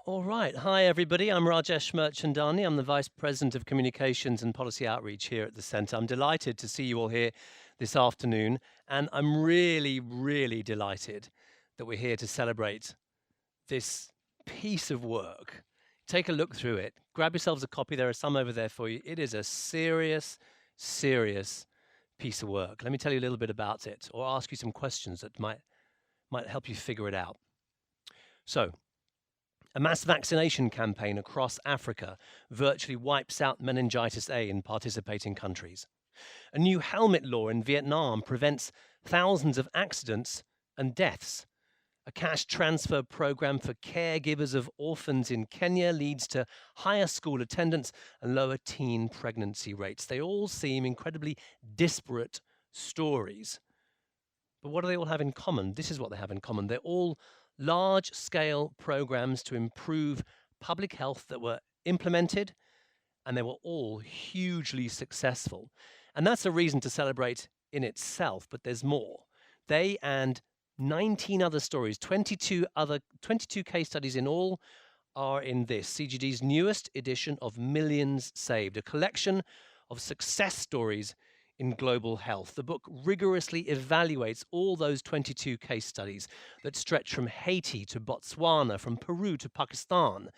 All right. Hi, everybody. I'm Rajesh Merchandani. I'm the Vice President of Communications and Policy Outreach here at the Centre. I'm delighted to see you all here this afternoon. And I'm really, really delighted that we're here to celebrate this piece of work. Take a look through it. Grab yourselves a copy. There are some over there for you. It is a serious, serious piece of work. Let me tell you a little bit about it or ask you some questions that might help you figure it out. So, a mass vaccination campaign across Africa virtually wipes out meningitis A in participating countries. A new helmet law in Vietnam prevents thousands of accidents and deaths. A cash transfer program for caregivers of orphans in Kenya leads to higher school attendance and lower teen pregnancy rates. They all seem incredibly disparate stories. But what do they all have in common? This is what they have in common. They're all large-scale programs to improve public health that were implemented, and they were all hugely successful. And that's a reason to celebrate in itself, but there's more. They and 19 other stories, 22 case studies in all, are in this, CGD's newest edition of Millions Saved, a collection of success stories in global health. The book rigorously evaluates all those 22 case studies that stretch from Haiti to Botswana, from Peru to Pakistan.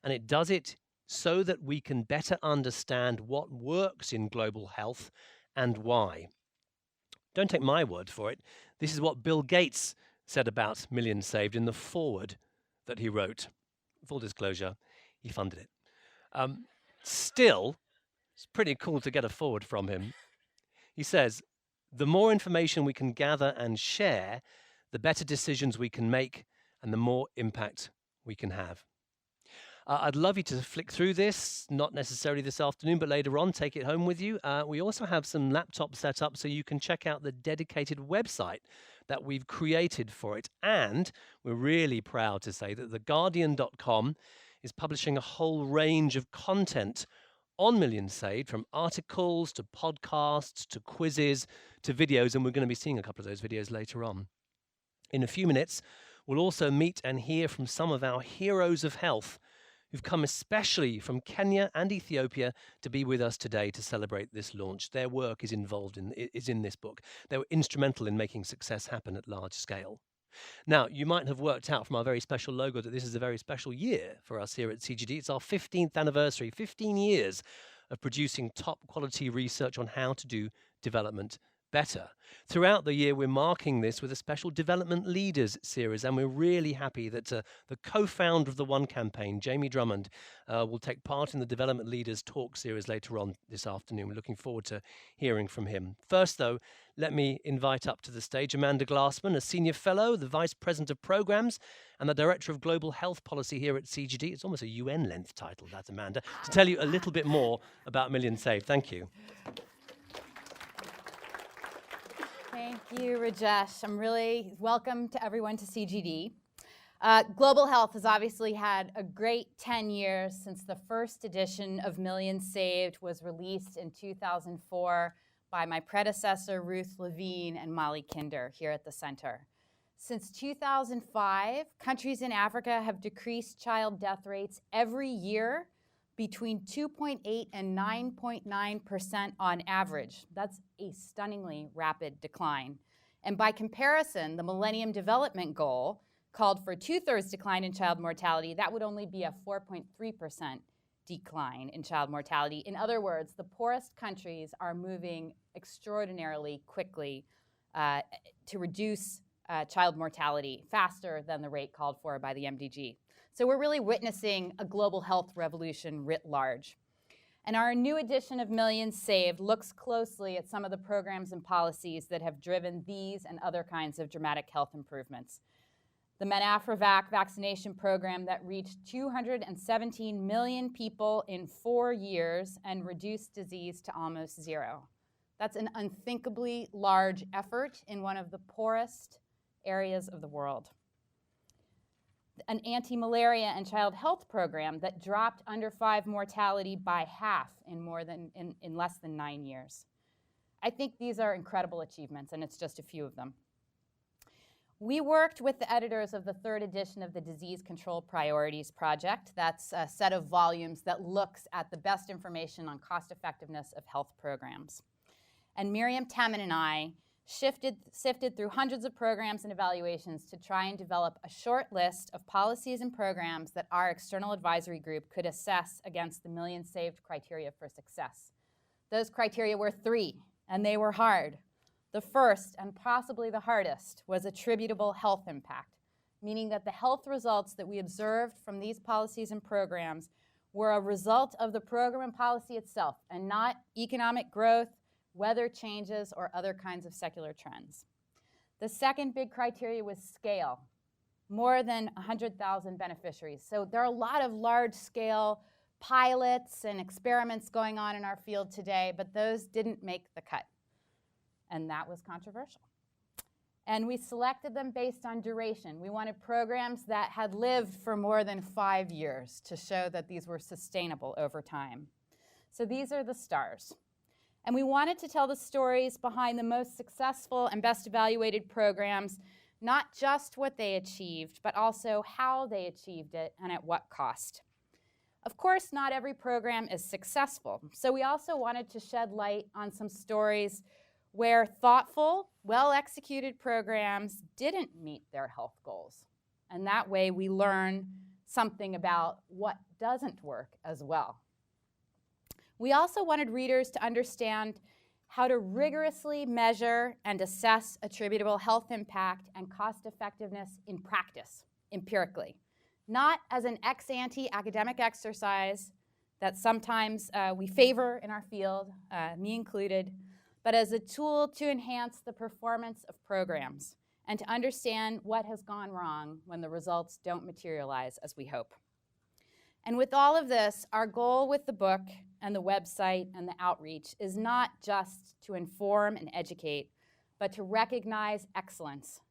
And it does it so that we can better understand what works in global health and why. Don't take my word for it. This is what Bill Gates said about Millions Saved in the foreword that he wrote. Full disclosure, he funded it. Still, it's pretty cool to get a foreword from him. He says, the more information we can gather and share, the better decisions we can make and the more impact we can have. I'd love you to flick through this, not necessarily this afternoon, but later on, take it home with you. We also have some laptops set up so you can check out the dedicated website that we've created for it. And we're really proud to say that theguardian.com is publishing a whole range of content on Millions Saved, from articles to podcasts to quizzes to videos, and we're going to be seeing a couple of those videos later on. In a few minutes, we'll also meet and hear from some of our heroes of health who've come especially from Kenya and Ethiopia to be with us today to celebrate this launch. Their work is in this book. They were instrumental in making success happen at large scale. Now, you might have worked out from our very special logo that this is a very special year for us here at CGD. It's our 15th anniversary, 15 years of producing top quality research on how to do development better. Throughout the year, we're marking this with a special Development Leaders series, and we're really happy that the co-founder of the One campaign, Jamie Drummond, will take part in the Development Leaders talk series later on this afternoon. We're looking forward to hearing from him. First, though, let me invite up to the stage Amanda Glassman, a Senior Fellow, the Vice President of Programs, and the Director of Global Health Policy here at CGD. It's almost a UN-length title, that, Amanda, to tell you a little bit more about Millions Saved. Thank you. Thank you, Rajesh. I'm really welcome to everyone to CGD. Global Health has obviously had a great 10 years since the first edition of Millions Saved was released in 2004 by my predecessor, Ruth Levine and Molly Kinder here at the center. Since 2005, countries in Africa have decreased child death rates every year between 2.8 and 9.9% on average. That's a stunningly rapid decline. And by comparison, the Millennium Development Goal called for 2/3 decline in child mortality. That would only be a 4.3% decline in child mortality. In other words, the poorest countries are moving extraordinarily quickly to reduce child mortality faster than the rate called for by the MDG. So we're really witnessing a global health revolution writ large. And our new edition of Millions Saved looks closely at some of the programs and policies that have driven these and other kinds of dramatic health improvements. The MenAfriVac vaccination program that reached 217 million people in 4 years and reduced disease to almost zero. That's an unthinkably large effort in one of the poorest areas of the world. An anti-malaria and child health program that dropped under 5 mortality by half in less than 9 years. I think these are incredible achievements, and it's just a few of them. We worked with the editors of the third edition of the Disease Control Priorities Project. That's a set of volumes that looks at the best information on cost effectiveness of health programs. And Miriam Temin and I sifted through hundreds of programs and evaluations to try and develop a short list of policies and programs that our external advisory group could assess against the million saved criteria for success. Those criteria were 3, and they were hard. The first, and possibly the hardest, was attributable health impact, meaning that the health results that we observed from these policies and programs were a result of the program and policy itself, and not economic growth, weather changes, or other kinds of secular trends. The second big criteria was scale, more than 100,000 beneficiaries. So there are a lot of large-scale pilots and experiments going on in our field today, but those didn't make the cut. And that was controversial. And we selected them based on duration. We wanted programs that had lived for more than 5 years to show that these were sustainable over time. So these are the stars. And we wanted to tell the stories behind the most successful and best evaluated programs, not just what they achieved, but also how they achieved it and at what cost. Of course, not every program is successful. So we also wanted to shed light on some stories where thoughtful, well-executed programs didn't meet their health goals. And that way we learn something about what doesn't work as well. We also wanted readers to understand how to rigorously measure and assess attributable health impact and cost effectiveness in practice, empirically, not as an ex-ante academic exercise that sometimes we favor in our field, me included, but as a tool to enhance the performance of programs and to understand what has gone wrong when the results don't materialize as we hope. And with all of this, our goal with the book and the website and the outreach is not just to inform and educate, but to recognize excellence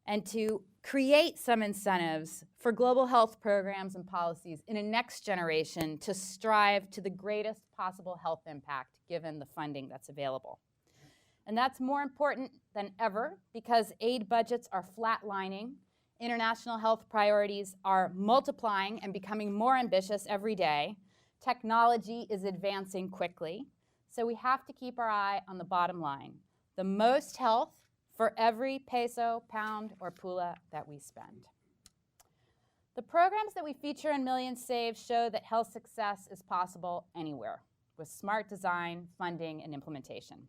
and to create some incentives for global health programs and policies in a next generation to strive to the greatest possible health impact given the funding that's available. And that's more important than ever because aid budgets are flatlining, international health priorities are multiplying and becoming more ambitious every day, technology is advancing quickly, so we have to keep our eye on the bottom line, the most health for every peso, pound, or pula that we spend. The programs that we feature in Millions Saved show that health success is possible anywhere with smart design, funding, and implementation.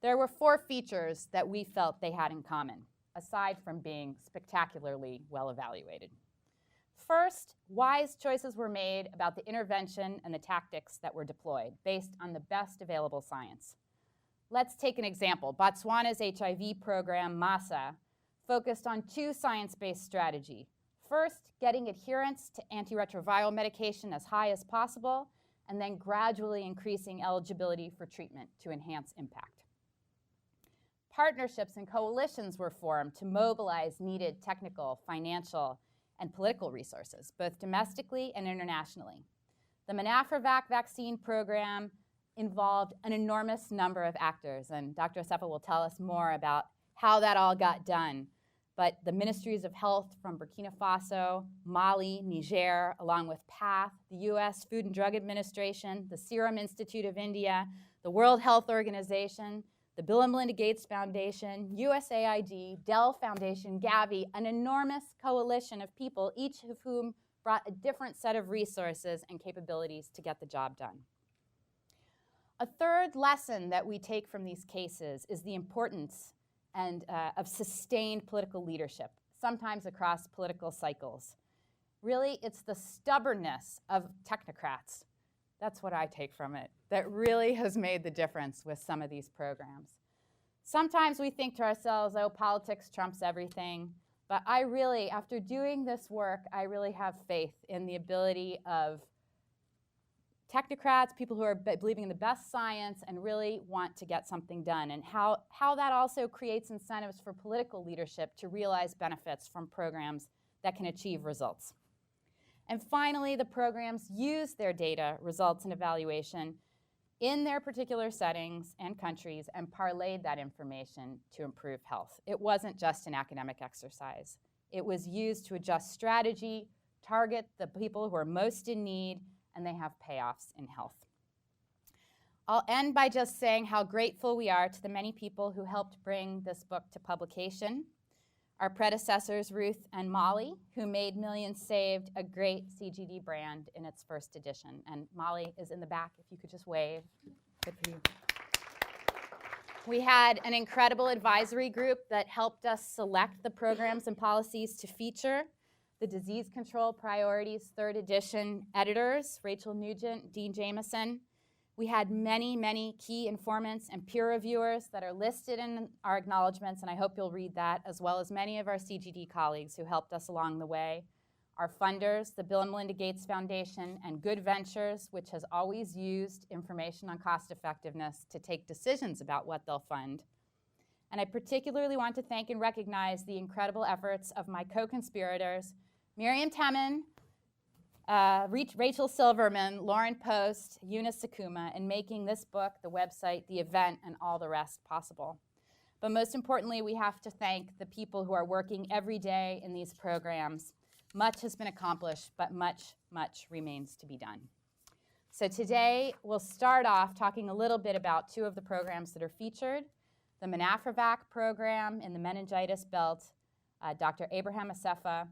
There were 4 features that we felt they had in common, aside from being spectacularly well evaluated. First, wise choices were made about the intervention and the tactics that were deployed based on the best available science. Let's take an example. Botswana's HIV program, MASA, focused on 2 science-based strategies. First, getting adherence to antiretroviral medication as high as possible, and then gradually increasing eligibility for treatment to enhance impact. Partnerships and coalitions were formed to mobilize needed technical, financial, and political resources, both domestically and internationally. The Menafravac vaccine program involved an enormous number of actors, and Dr. Asefa will tell us more about how that all got done. But the ministries of health from Burkina Faso, Mali, Niger, along with PATH, the US Food and Drug Administration, the Serum Institute of India, the World Health Organization, the Bill and Melinda Gates Foundation, USAID, Dell Foundation, Gavi, an enormous coalition of people, each of whom brought a different set of resources and capabilities to get the job done. A third lesson that we take from these cases is the importance of sustained political leadership, sometimes across political cycles. Really, it's the stubbornness of technocrats. That's what I take from it, that really has made the difference with some of these programs. Sometimes we think to ourselves, oh, politics trumps everything. But I really, after doing this work, I really have faith in the ability of technocrats, people who are believing in the best science and really want to get something done, and how that also creates incentives for political leadership to realize benefits from programs that can achieve results. And finally, the programs use their data, results, and evaluation in their particular settings and countries and parlayed that information to improve health. It wasn't just an academic exercise. It was used to adjust strategy, target the people who are most in need, and they have payoffs in health. I'll end by just saying how grateful we are to the many people who helped bring this book to publication. Our predecessors, Ruth and Molly, who made Millions Saved a great CGD brand in its first edition. And Molly is in the back, if you could just wave. Good for you. We had an incredible advisory group that helped us select the programs and policies to feature. The Disease Control Priorities third edition editors, Rachel Nugent, Dean Jameson. We had many, many key informants and peer reviewers that are listed in our acknowledgments, and I hope you'll read that, as well as many of our CGD colleagues who helped us along the way. Our funders, the Bill and Melinda Gates Foundation, and Good Ventures, which has always used information on cost effectiveness to take decisions about what they'll fund. And I particularly want to thank and recognize the incredible efforts of my co-conspirators, Miriam Temin, Rachel Silverman, Lauren Post, Eunice Sakuma, in making this book, the website, the event, and all the rest possible. But most importantly, we have to thank the people who are working every day in these programs. Much has been accomplished, but much, much remains to be done. So today, we'll start off talking a little bit about two of the programs that are featured. The Menafravac program in the meningitis belt, Dr. Abraham Asefa,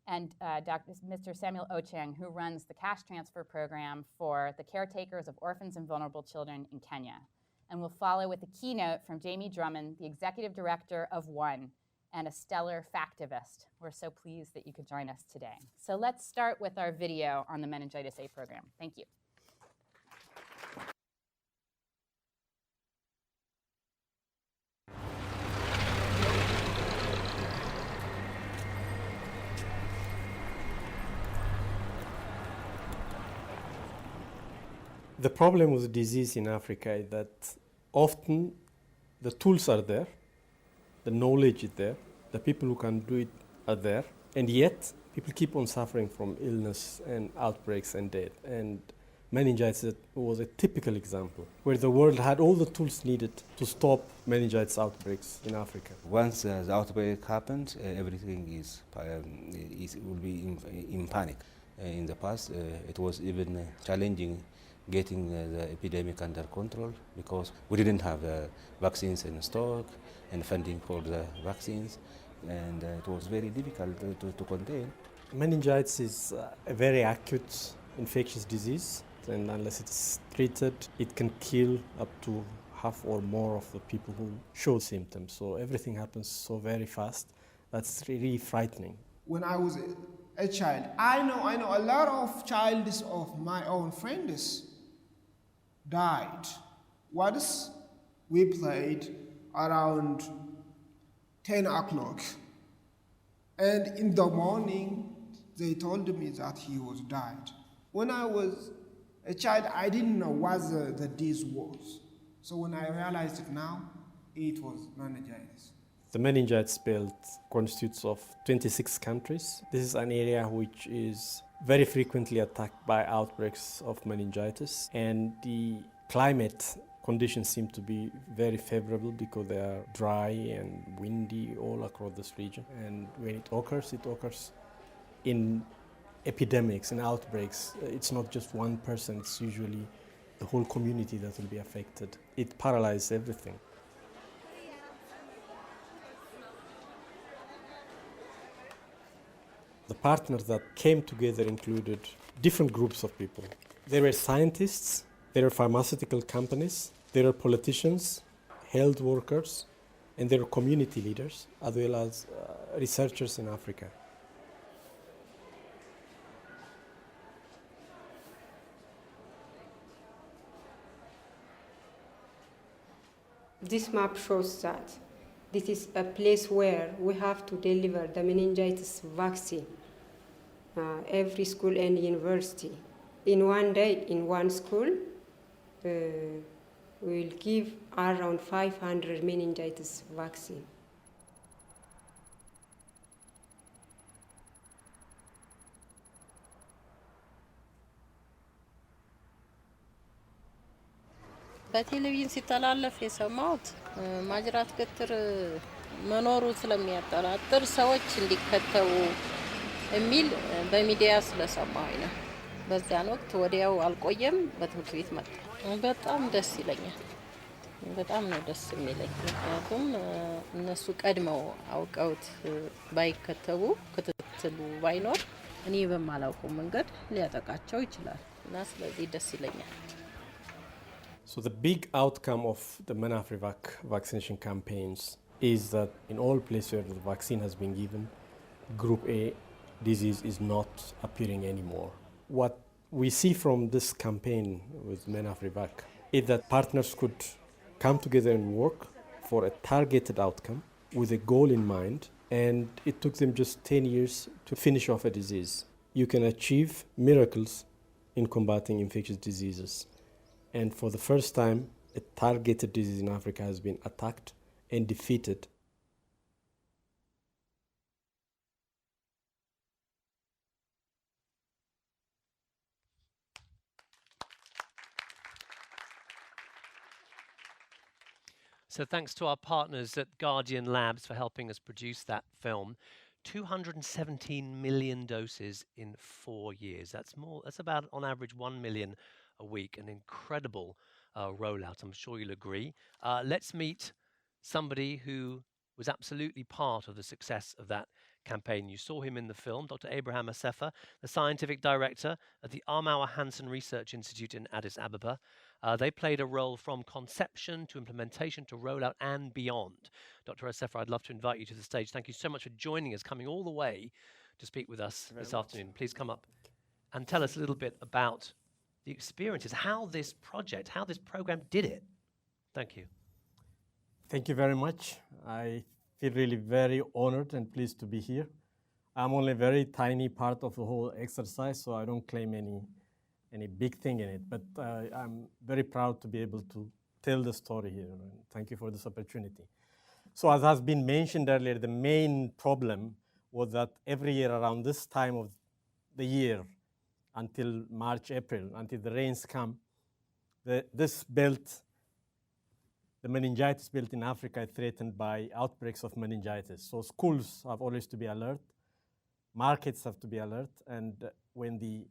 and Mr. Samuel Ocheng, who runs the cash transfer program for the caretakers of orphans and vulnerable children in Kenya. And we'll follow with a keynote from Jamie Drummond, the executive director of ONE and a stellar factivist. We're so pleased that you could join us today. So let's start with our video on the Meningitis A program. Thank you. The problem with disease in Africa is that often the tools are there, the knowledge is there, the people who can do it are there, and yet people keep on suffering from illness and outbreaks and death. And meningitis was a typical example where the world had all the tools needed to stop meningitis outbreaks in Africa. Once the outbreak happens, everything will be in panic. In the past, it was even challenging getting the epidemic under control because we didn't have vaccines in stock and funding for the vaccines, and it was very difficult to contain. Meningitis is a very acute infectious disease, and unless it's treated, it can kill up to half or more of the people who show symptoms. So everything happens so very fast. That's really frightening. When I was a child, I know a lot of children of my own friends died. Once we played around 10 o'clock, and in the morning they told me that he was died. When I was a child, I didn't know what the disease was. So when I realized it now, it was meningitis. The meningitis belt constitutes of 26 countries. This is an area which is very frequently attacked by outbreaks of meningitis, and the climate conditions seem to be very favorable because they are dry and windy all across this region. And when it occurs in epidemics and outbreaks. It's not just one person, it's usually the whole community that will be affected. It paralyzes everything. The partners that came together included different groups of people. There were scientists, there were pharmaceutical companies, there were politicians, health workers, and there were community leaders, as well as researchers in Africa. This map shows that this is a place where we have to deliver the meningitis vaccine, every school and university. In one day, in one school, we will give around 500 meningitis vaccine. በቴሌቪዥን ሲተላለፍ የሰማሁት ማጅራት ገትር መኖሩ ስለሚያጠራጥር ሰዎች እንዲከተቡ የሚል በሚዲያ ስለሰማሁኝ ነው። በዛን ወቅት ወዲያው አልቆየም በትምህርት ቤት መጣ። በጣም ደስ ይለኛል። በጣም ነው ደስ የሚለኝ። ምክንያቱም እነሱ ቀድመው አውቀውት ባይከተቡ ክትትሉ ባይኖር እኔ በማላውቀው መንገድ ሊያጠቃቸው ይችላል እና ስለዚህ ደስ ይለኛል። So the big outcome of the Menafrivac vaccination campaigns is that in all places where the vaccine has been given, Group A disease is not appearing anymore. What we see from this campaign with Menafrivac is that partners could come together and work for a targeted outcome with a goal in mind, and it took them just 10 years to finish off a disease. You can achieve miracles in combating infectious diseases. And for the first time, a targeted disease in Africa has been attacked and defeated. So thanks to our partners at Guardian Labs for helping us produce that film. 217 million doses in 4 years. That's about on average 1 million a week. An incredible rollout, I'm sure you'll agree. Let's meet somebody who was absolutely part of the success of that campaign. You saw him in the film, Dr. Abraham Asefa, the scientific director at the Armauer Hansen Research Institute in Addis Ababa. They played a role from conception to implementation to rollout and beyond. Dr. Asefa, I'd love to invite you to the stage. Thank you so much for joining us, coming all the way to speak with us this afternoon. Please come up and tell us a little bit about the experiences, how this project, how this program did it. Thank you. Thank you very much. I feel really very honored and pleased to be here. I'm only a very tiny part of the whole exercise, so I don't claim any big thing in it, but I'm very proud to be able to tell the story here, and thank you for this opportunity. So as has been mentioned earlier, the main problem was that every year around this time of the year, until March, April, until the rains come, this belt, the meningitis belt in Africa, is threatened by outbreaks of meningitis. So schools have always to be alert, markets have to be alert, and when the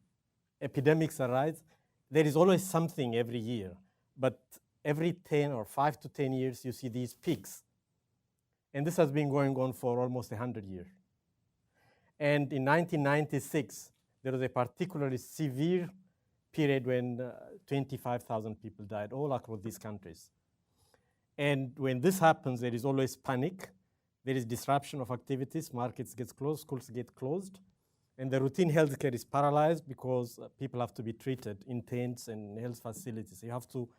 epidemics arise, there is always something every year. But every 10 or 5 to 10 years, you see these peaks. And this has been going on for almost 100 years. And in 1996, there was a particularly severe period when 25,000 people died all across these countries. And when this happens, there is always panic. There is disruption of activities. Markets get closed, schools get closed. And the routine healthcare is paralyzed because people have to be treated in tents and health facilities. You have to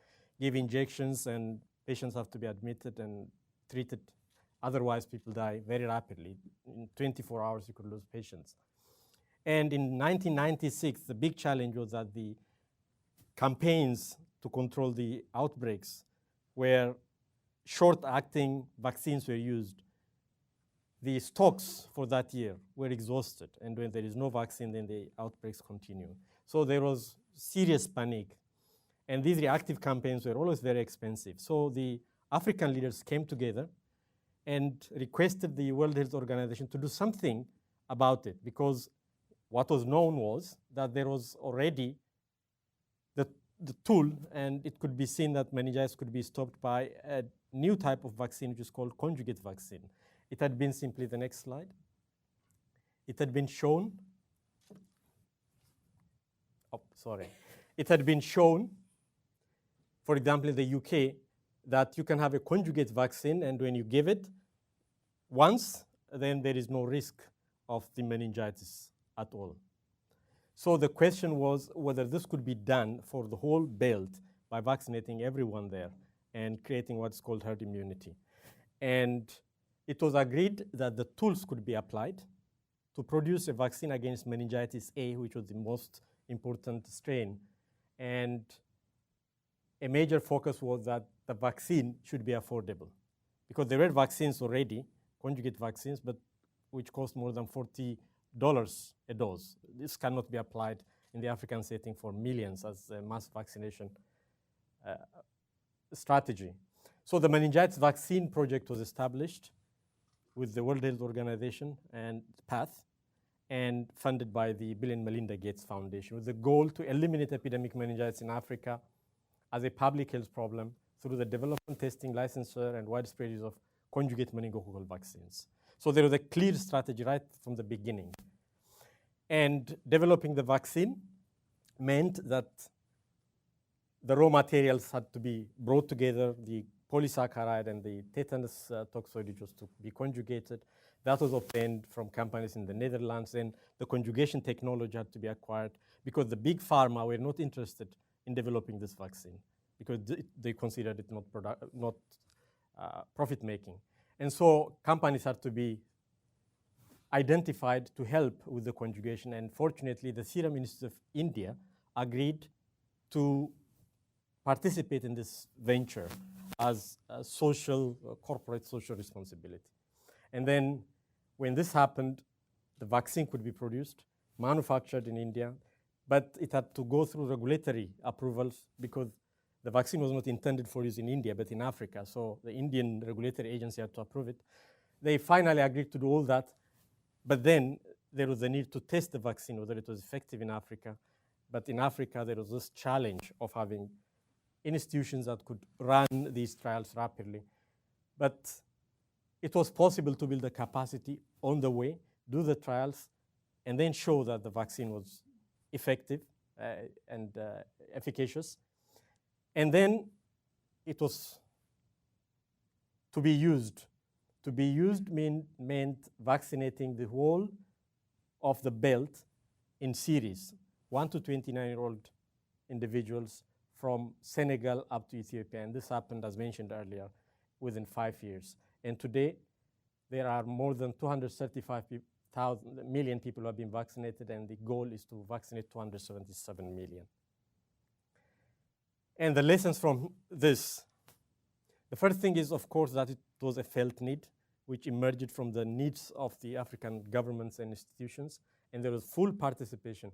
give injections and patients have to be admitted and treated. Otherwise, people die very rapidly. In 24 hours, you could lose patients. And in 1996, the big challenge was that the campaigns to control the outbreaks where short-acting vaccines were used. The stocks for that year were exhausted, and when there is no vaccine, then the outbreaks continue. So there was serious panic, and these reactive campaigns were always very expensive. So the African leaders came together and requested the World Health Organization to do something about it, because what was known was that there was already the tool, and it could be seen that meningitis could be stopped by a new type of vaccine, which is called conjugate vaccine. It had been simply the next slide. It had been shown. It had been shown, for example, in the UK, that you can have a conjugate vaccine, and when you give it once, then there is no risk of the meningitis at all. So the question was whether this could be done for the whole belt by vaccinating everyone there and creating what's called herd immunity. And it was agreed that the tools could be applied to produce a vaccine against meningitis A, which was the most important strain. And a major focus was that the vaccine should be affordable, because there were vaccines already, conjugate vaccines, but which cost more than $40 a dose. This cannot be applied in the African setting for millions as a mass vaccination strategy. So the meningitis vaccine project was established with the World Health Organization and PATH, and funded by the Bill and Melinda Gates Foundation, with the goal to eliminate epidemic meningitis in Africa as a public health problem through the development, testing, licensure, and widespread use of conjugate meningococcal vaccines. So there was a clear strategy right from the beginning. And developing the vaccine meant that the raw materials had to be brought together, the polysaccharide and the tetanus toxoid, which was to be conjugated. That was obtained from companies in the Netherlands. Then the conjugation technology had to be acquired because the big pharma were not interested in developing this vaccine because they considered it not profit-making. And so companies had to be identified to help with the conjugation. And fortunately, the Serum Institute of India agreed to participate in this venture as a corporate social responsibility. And then when this happened, the vaccine could be produced, manufactured in India, but it had to go through regulatory approvals because the vaccine was not intended for use in India, but in Africa. So the Indian regulatory agency had to approve it. They finally agreed to do all that, but then there was a need to test the vaccine, whether it was effective in Africa. But in Africa, there was this challenge of having institutions that could run these trials rapidly. But it was possible to build the capacity on the way, do the trials, and then show that the vaccine was effective and efficacious. And then it was to be used. To be used meant vaccinating the whole of the belt in series, 1 to 29-year-old individuals from Senegal up to Ethiopia. And this happened, as mentioned earlier, within 5 years. And today, there are more than 235 million people who have been vaccinated, and the goal is to vaccinate 277 million. And the lessons from this, the first thing is, of course, that it was a felt need, which emerged from the needs of the African governments and institutions, and there was full participation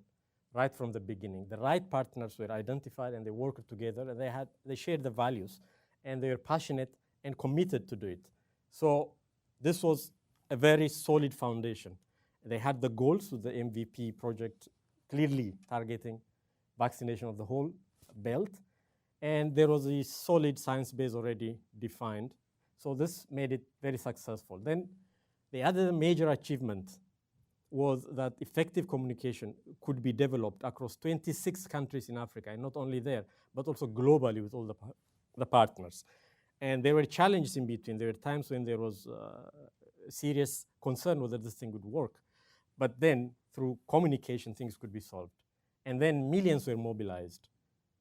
right from the beginning. The right partners were identified, and they worked together, and they shared the values, and they were passionate and committed to do it. So this was a very solid foundation. They had the goals with the MVP project clearly targeting vaccination of the whole belt, and there was a solid science base already defined. So this made it very successful. Then the other major achievement was that effective communication could be developed across 26 countries in Africa, and not only there, but also globally with all the partners. And there were challenges in between. There were times when there was serious concern whether this thing would work. But then through communication, things could be solved. And then millions were mobilized.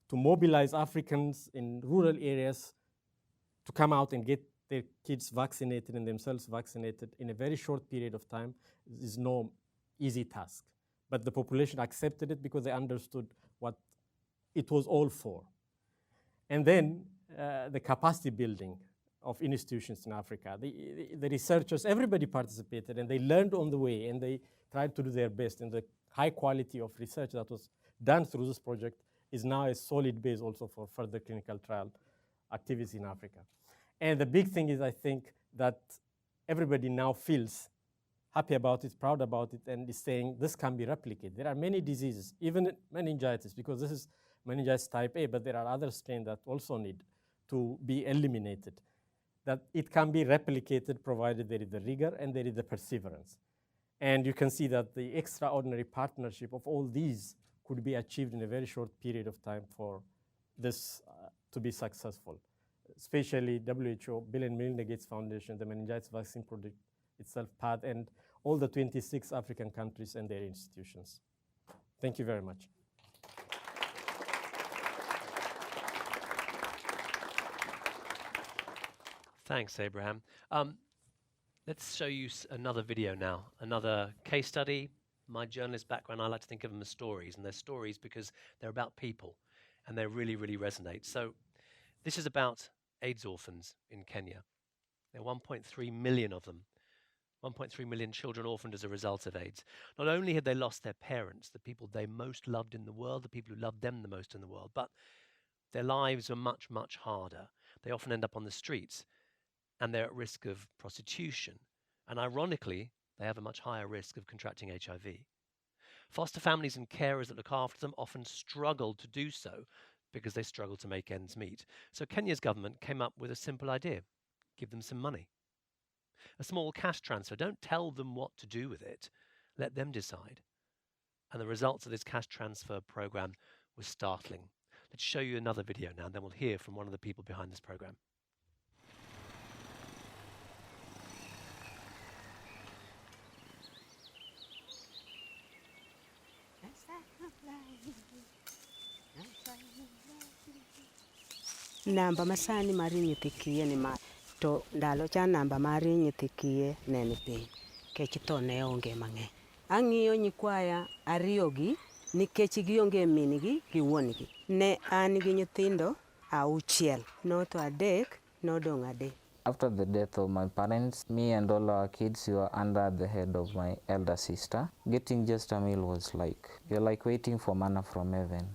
To mobilize Africans in rural areas to come out and get their kids vaccinated and themselves vaccinated in a very short period of time is no easy task. But the population accepted it because they understood what it was all for. And then the capacity building of institutions in Africa. The researchers, everybody participated, and they learned on the way, and they tried to do their best. And the high quality of research that was done through this project is now a solid base also for further clinical trial activity in Africa. And the big thing is, I think, that everybody now feels happy about it, proud about it, and is saying this can be replicated. There are many diseases, even meningitis, because this is meningitis type A, but there are other strains that also need to be eliminated, that it can be replicated provided there is the rigor and there is the perseverance. And you can see that the extraordinary partnership of all these could be achieved in a very short period of time for this to be successful, especially WHO, Bill and Melinda Gates Foundation, the Meningitis Vaccine Project itself, PAD, and all the 26 African countries and their institutions. Thank you very much. Thanks, Abraham. Let's show you another video now, another case study. My journalist background, I like to think of them as stories, and they're stories because they're about people, and they really, really resonate. So this is about AIDS orphans in Kenya. There are 1.3 million of them. 1.3 million children orphaned as a result of AIDS. Not only had they lost their parents, the people they most loved in the world, the people who loved them the most in the world, but their lives were much, much harder. they often end up on the streets and they're at risk of prostitution. And ironically, they have a much higher risk of contracting HIV. Foster families and carers that look after them often struggle to do so because they struggle to make ends meet. So Kenya's government came up with a simple idea: give them some money. A small cash transfer. Don't tell them what to do with it. Let them decide. And the results of this cash transfer program was startling. Let's show you another video now, and then we'll hear from one of the people behind this program. Namba masani mari nyithi kiye ni ma to ndalo cha namba mari nyithi kiye ne ni piny kech to ne onge mang'eny. Ang'iyo nyikwaya ariyogi nikech gionge mingi gi wuongi. Ne an gi nyithindo auchiel, noto adek, nodong' adek. After the death of my parents, me and all our kids were under the head of my elder sister. Getting just a meal was like, you're like waiting for manna from heaven.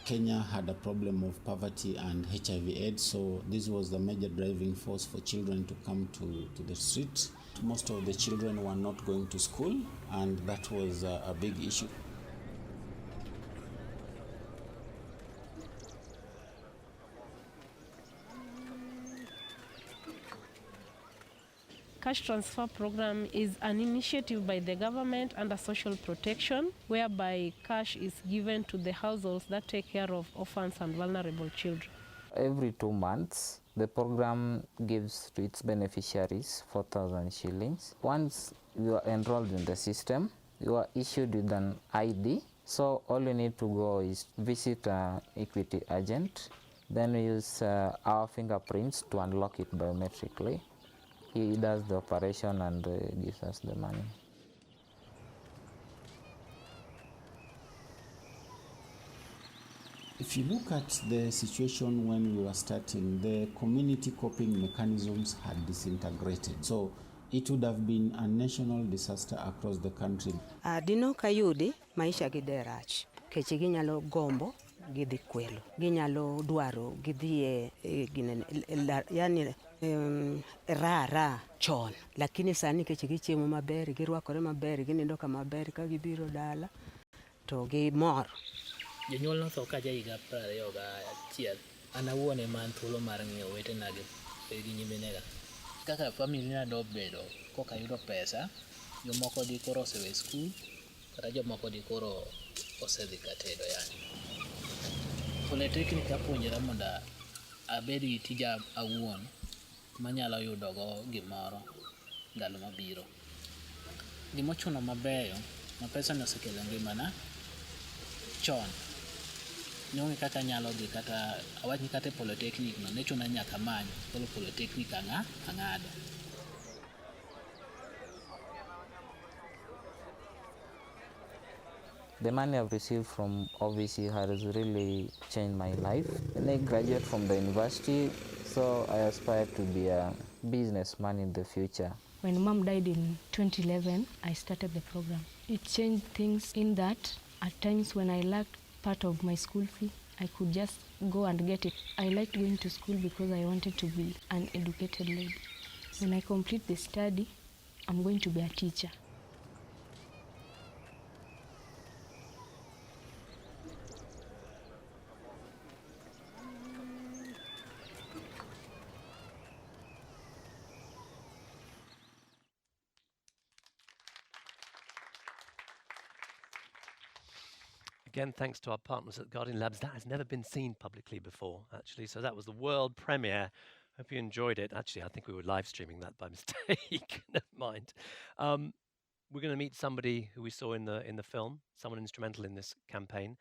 Kenya had a problem of poverty and HIV/AIDS, so this was the major driving force for children to come to the street. Most of the children were not going to school, and that was a big issue. Cash transfer program is an initiative by the government under social protection, whereby cash is given to the households that take care of orphans and vulnerable children. Every 2 months, the program gives to its beneficiaries 4,000 shillings. Once you are enrolled in the system, you are issued with an ID. So all you need to go is visit an equity agent, then we use our fingerprints to unlock it biometrically. He does the operation and gives us the money. If you look at the situation when we were starting, the community coping mechanisms had disintegrated. So it would have been a national disaster across the country. Dino kayudi maisha giderach. Kechi ginyalo gombo gidhi kwelo. Ginyalo dwaro gidhi yani rara chon. Lakini sani kechi gichiemo maber, girwakore maber, ginindo ka maber ka gibiro dala to gimor. Jonyuol notho ka higa 21. An awuon ema an thuolo mar ng'iyo wetena gi nyiminega. Kaka family na dobedo koka yudo pesa, jomoko di koro osewe skul, kata jomoko di koro osedhi katedo yani. Polytechnic apuonjora mondo abed gi tija awuon manyalo yudogo gimoro ndalo mabiro. Gimochuno mabeyo ma pesa no osekelo ngimana chon. Nionge kaka nyalo dhi kata awachni kata polytechnic no ne chuna nyaka many kolo polytechnic ang'ado. The money I've received from OVC has really changed my life. When I graduate from the university, so I aspire to be a businessman in the future. When Mom died in 2011, I started the program. It changed things in that at times when I lacked part of my school fee, I could just go and get it. I liked going to school because I wanted to be an educated lady. When I complete the study, I'm going to be a teacher. Again, thanks to our partners at Guardian Labs. That has never been seen publicly before, actually. So that was the world premiere. Hope you enjoyed it. Actually, I think we were live streaming that by mistake. Never mind. We're going to meet somebody who we saw in the film, someone instrumental in this campaign,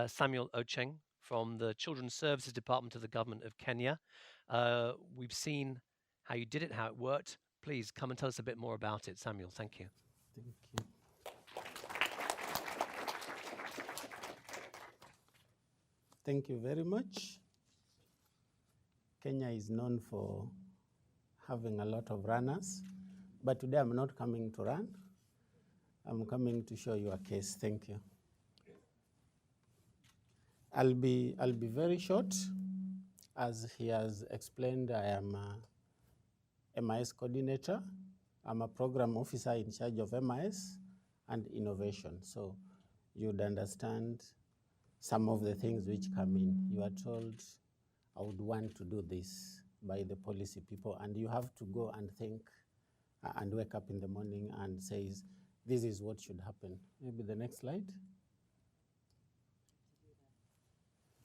Samuel Ocheng from the Children's Services Department of the Government of Kenya. We've seen how you did it, how it worked. Please come and tell us a bit more about it, Samuel. Thank you. Thank you. Thank you very much. Kenya is known for having a lot of runners, but today I'm not coming to run. I'm coming to show you a case. Thank you. I'll be very short. As he has explained, I am a MIS coordinator. I'm a program officer in charge of MIS and innovation. So you'd understand some of the things which come in. You are told, I would want to do this by the policy people, and you have to go and think and wake up in the morning and say, this is what should happen. Maybe the next slide.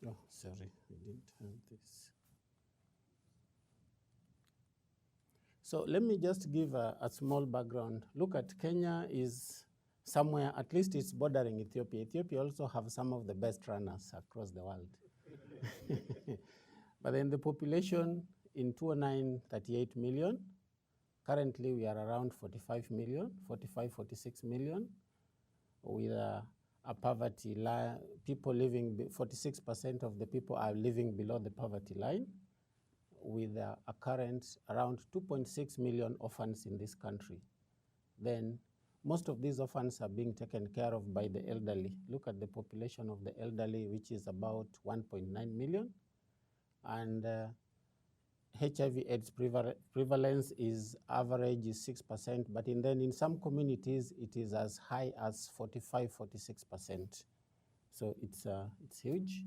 Oh, sorry, I didn't have this. So let me just give a small background. Look at Kenya is somewhere, at least it's bordering Ethiopia. Ethiopia also have some of the best runners across the world. But then the population in 2009, 38 million. Currently we are around 45 million, 45, 46 million, with a poverty line. People living, 46% of the people are living below the poverty line, with a current around 2.6 million orphans in this country. Then most of these orphans are being taken care of by the elderly. Look at the population of the elderly, which is about 1.9 million. And HIV/AIDS prevalence is average is 6%, but then in some communities it is as high as 45, 46%. So it's huge.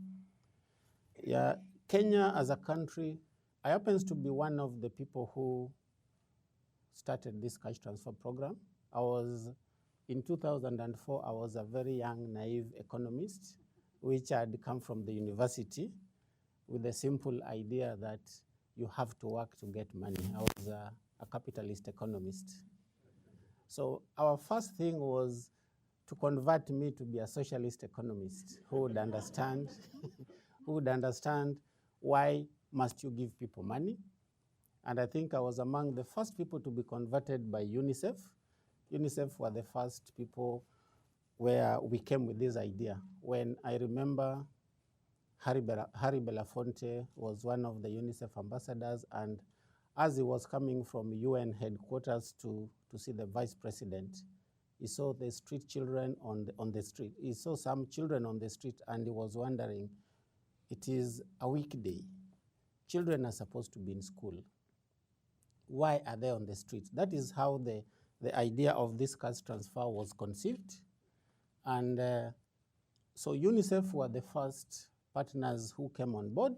Yeah, Kenya as a country, I happens to be one of the people who started this cash transfer program. In 2004, I was a very young, naive economist, which had come from the university with the simple idea that you have to work to get money. I was a capitalist economist. So our first thing was to convert me to be a socialist economist who would understand, why must you give people money. And I think I was among the first people to be converted by UNICEF. UNICEF were the first people where we came with this idea. When I remember Harry Belafonte was one of the UNICEF ambassadors, and as he was coming from UN headquarters to see the vice president, he saw the street children on the street. He saw some children on the street, and he was wondering, it is a weekday. Children are supposed to be in school. Why are they on the street? That is how the idea of this cash transfer was conceived. And so UNICEF were the first partners who came on board.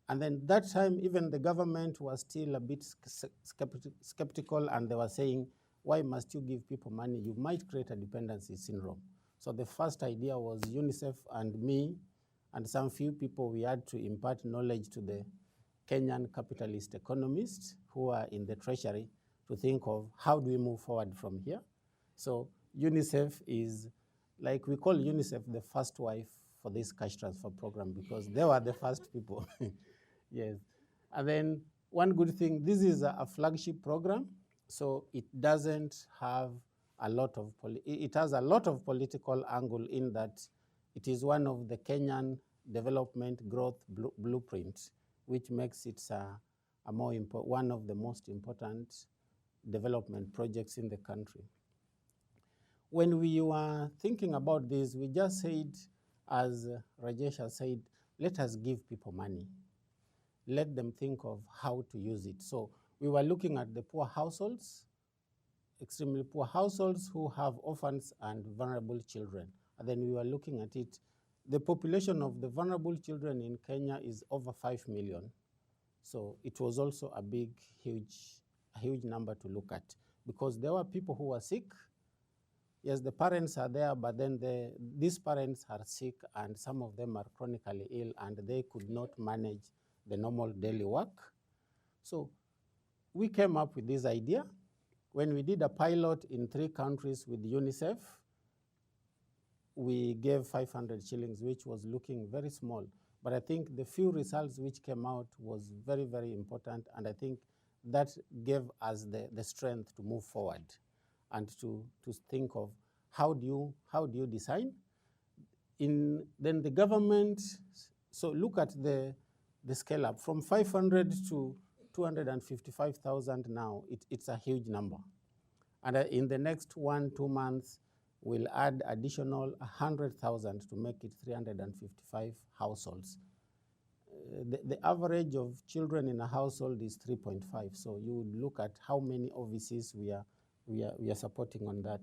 And then that time, even the government was still a bit skeptical, and they were saying, why must you give people money? You might create a dependency syndrome. So the first idea was UNICEF and me and some few people, we had to impart knowledge to the Kenyan capitalist economists who are in the treasury to think of how do we move forward from here. So UNICEF is, like we call UNICEF the first wife for this cash transfer program because they were the first people. Yes. And then one good thing, this is a flagship program, so it doesn't have a lot of, it has a lot of political angle in that it is one of the Kenyan development growth blueprint, which makes it one of the most important development projects in the country. When we were thinking about this, we just said, as Rajesh has said, let us give people money. Let them think of how to use it. So we were looking at the poor households, extremely poor households who have orphans and vulnerable children. And then we were looking at it. The population of the vulnerable children in Kenya is over 5 million. So it was also a big, huge number to look at because there were people who were sick. Yes, the parents are there, but then these parents are sick and some of them are chronically ill and they could not manage the normal daily work. So we came up with this idea. When we did a pilot in 3 countries with UNICEF, we gave 500 shillings, which was looking very small. But I think the few results which came out was very, very important. And I think that gave us the strength to move forward and to think of how do you design? Then the government, so look at the scale up. From 500 to 255,000 now, it's a huge number. And in the next 1-2 months, we'll add additional 100,000 to make it 355 households. The average of children in a household is 3.5. So you would look at how many OVCs we are supporting on that.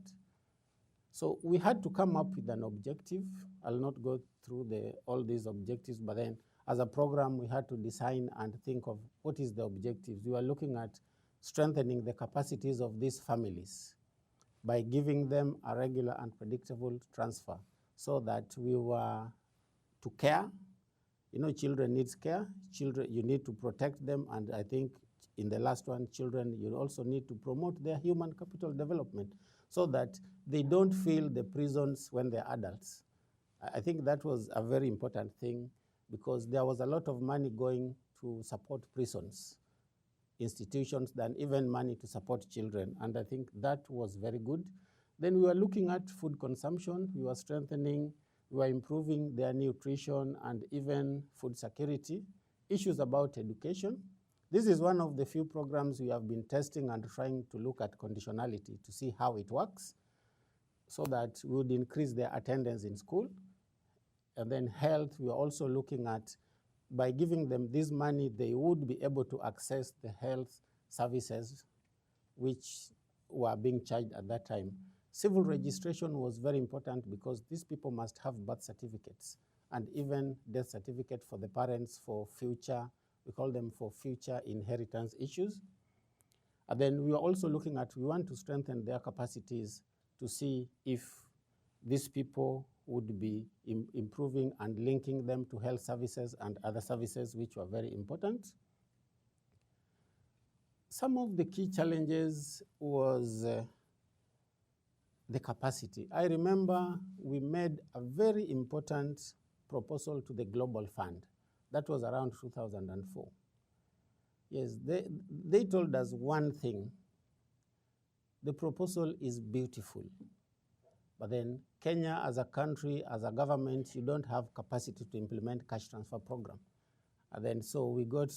So we had to come up with an objective. I'll not go through all these objectives, but then as a program, we had to design and think of what is the objectives. We were looking at strengthening the capacities of these families by giving them a regular and predictable transfer so that we were to care. You know, children need care. Children, you need to protect them. And I think in the last one, children, you also need to promote their human capital development so that they don't feel the prisons when they're adults. I think that was a very important thing because there was a lot of money going to support prisons, institutions, than even money to support children. And I think that was very good. Then we were looking at food consumption. We were strengthening, we were improving their nutrition and even food security. Issues about education. This is one of the few programs we have been testing and trying to look at conditionality to see how it works so that we would increase their attendance in school. And then health, we are also looking at, by giving them this money, they would be able to access the health services which were being charged at that time. Civil registration was very important because these people must have birth certificates and even death certificate for the parents for future, we call them for future inheritance issues. And then we are also looking at, we want to strengthen their capacities to see if these people would be improving and linking them to health services and other services which were very important. Some of the key challenges was the capacity. I remember we made a very important proposal to the Global Fund. That was around 2004. Yes, they told us one thing. The proposal is beautiful, but then Kenya as a country, as a government, you don't have capacity to implement cash transfer program. And then so we got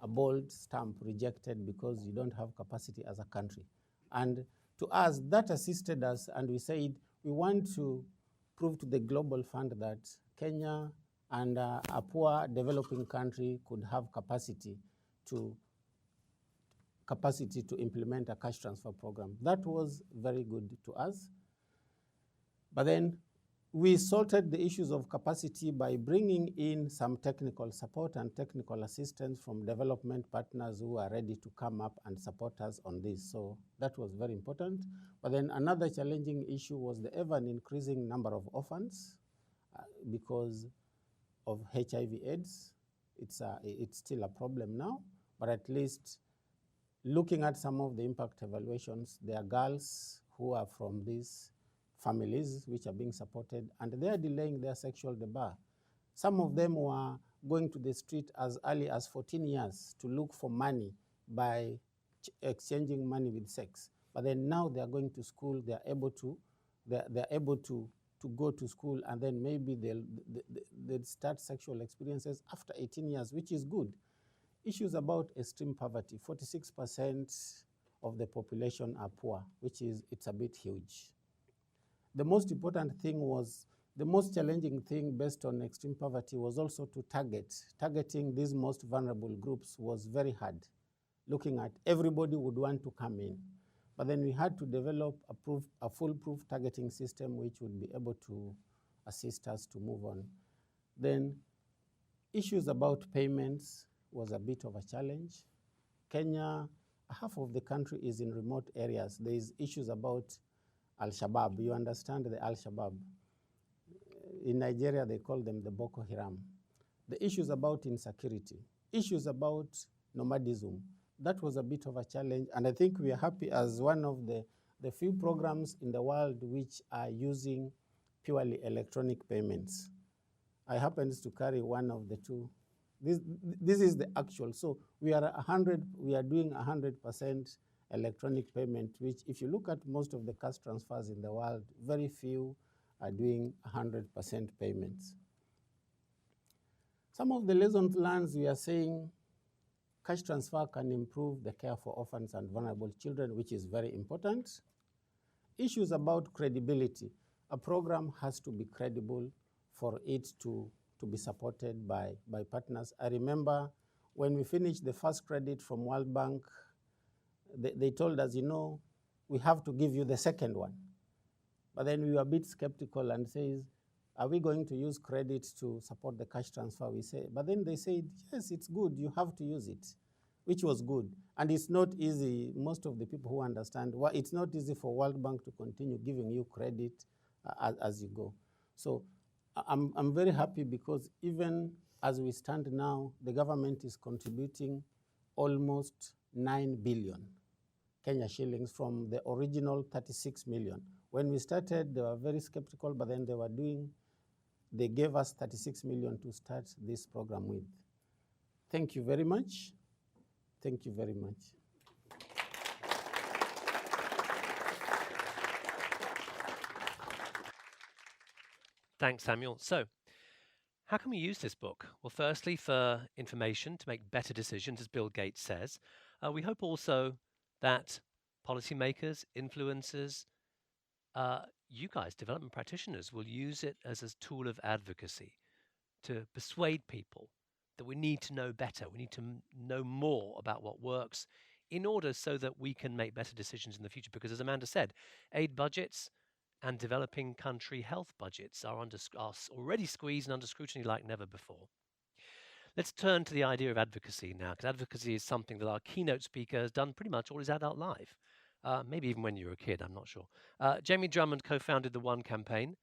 a bold stamp rejected because you don't have capacity as a country. And to us, that assisted us, and we said we want to prove to the Global Fund that Kenya and a poor developing country could have capacity to implement a cash transfer program. That was very good to us. But then we sorted the issues of capacity by bringing in some technical support and technical assistance from development partners who are ready to come up and support us on this. So that was very important. But then another challenging issue was the ever increasing number of orphans because of HIV/AIDS. It's still a problem now, but at least looking at some of the impact evaluations, there are girls who are from these families which are being supported, and they are delaying their sexual debut. Some of them were going to the street as early as 14 years to look for money by exchanging money with sex. But then now they are going to school, they are able to go to school, and then maybe they'll start sexual experiences after 18 years, which is good. Issues about extreme poverty. 46% of the population are poor, it's a bit huge. The most important thing was, the most challenging thing based on extreme poverty was also to targeting these most vulnerable groups was very hard. Looking at everybody would want to come in. But then we had to develop a foolproof targeting system which would be able to assist us to move on. Then issues about payments was a bit of a challenge. Kenya, half of the country is in remote areas. There is issues about Al-Shabaab. You understand the Al-Shabaab. In Nigeria, they call them the Boko Haram. The issues about insecurity, issues about nomadism. That was a bit of a challenge, and I think we are happy as one of the few programs in the world which are using purely electronic payments. I happen to carry one of the two. This is the actual. So we are doing 100% electronic payment, which if you look at most of the cash transfers in the world, very few are doing 100% payments. Some of the lessons learned, we are saying cash transfer can improve the care for orphans and vulnerable children, which is very important. issues about credibility. A program has to be credible for it to be supported by partners. I remember when we finished the first credit from World Bank, they told us, we have to give you the second one. But then we were a bit skeptical and says, are we going to use credit to support the cash transfer? But then they said, yes, it's good, you have to use it, which was good. And it's not easy, most of the people who understand, it's not easy for World Bank to continue giving you credit as you go. So I'm very happy because even as we stand now, the government is contributing almost 9 billion Kenya shillings from the original 36 million. When we started, they were very skeptical, but then they gave us 36 million to start this program with. Thank you very much. Thank you very much. Thanks, Samuel. So, how can we use this book? Well, firstly, for information to make better decisions, as Bill Gates says. We hope also that policymakers, influencers, you guys, development practitioners, will use it as a tool of advocacy to persuade people that we need to know better. We need to know more about what works in order so that we can make better decisions in the future. Because as Amanda said, aid budgets and developing country health budgets are already squeezed and under scrutiny like never before. Let's turn to the idea of advocacy now, because advocacy is something that our keynote speaker has done pretty much all his adult life. Maybe even when you were a kid, I'm not sure. Jamie Drummond co-founded the One campaign.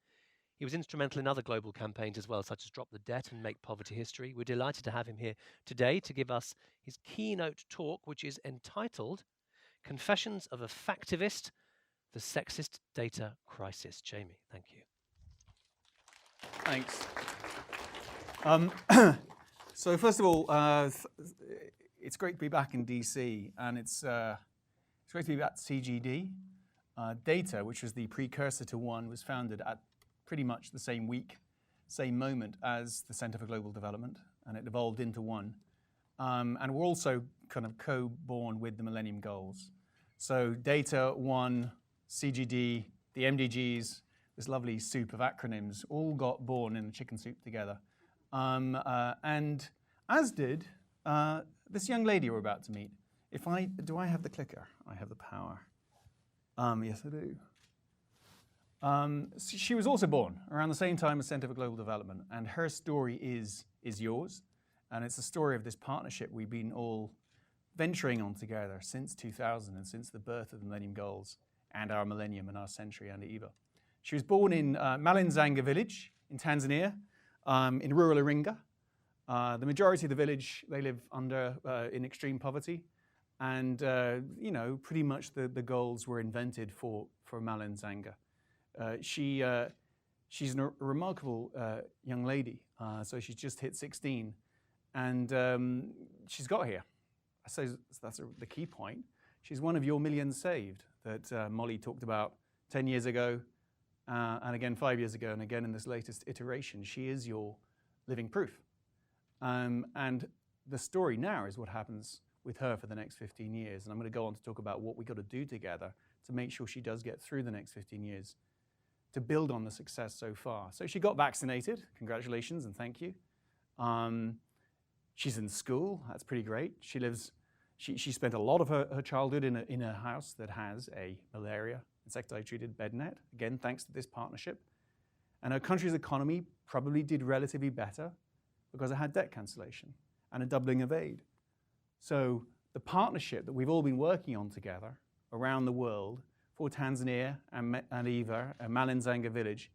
He was instrumental in other global campaigns as well, such as Drop the Debt and Make Poverty History. We're delighted to have him here today to give us his keynote talk, which is entitled Confessions of a Factivist, the Sexist Data Crisis. Jamie, thank you. Thanks. So first of all, it's great to be back in DC, and it's great to be back at CGD. Data, which was the precursor to One, was founded at pretty much the same week, same moment as the Center for Global Development, and it evolved into One. And we're also kind of co-born with the Millennium Goals. So Data, One, CGD, the MDGs, this lovely soup of acronyms, all got born in the chicken soup together. And as did this young lady we're about to meet. Do I have the clicker? I have the power. Yes, I do. She was also born around the same time as Center for Global Development, and her story is yours. And it's the story of this partnership we've been all venturing on together since 2000 and since the birth of the Millennium Goals and our millennium and our century and Eva. She was born in Meningitis village in Tanzania, in rural Iringa. The majority of the village, they live in extreme poverty. And, pretty much the goals were invented for Meningitis. She's a remarkable young lady. So she's just hit 16. And she's got here. So that's the key point. She's one of your millions saved that Molly talked about 10 years ago, and again 5 years ago, and again in this latest iteration. She is your living proof. And the story now is what happens with her for the next 15 years. And I'm going to go on to talk about what we've got to do together to make sure she does get through the next 15 years to build on the success so far. So she got vaccinated. Congratulations and thank you. She's in school. That's pretty great. She spent a lot of her childhood in a house that has a malaria insecticide-treated bed net. Again, thanks to this partnership. And her country's economy probably did relatively better because it had debt cancellation and a doubling of aid. So the partnership that we've all been working on together around the world for Tanzania and Eva and Meningitis village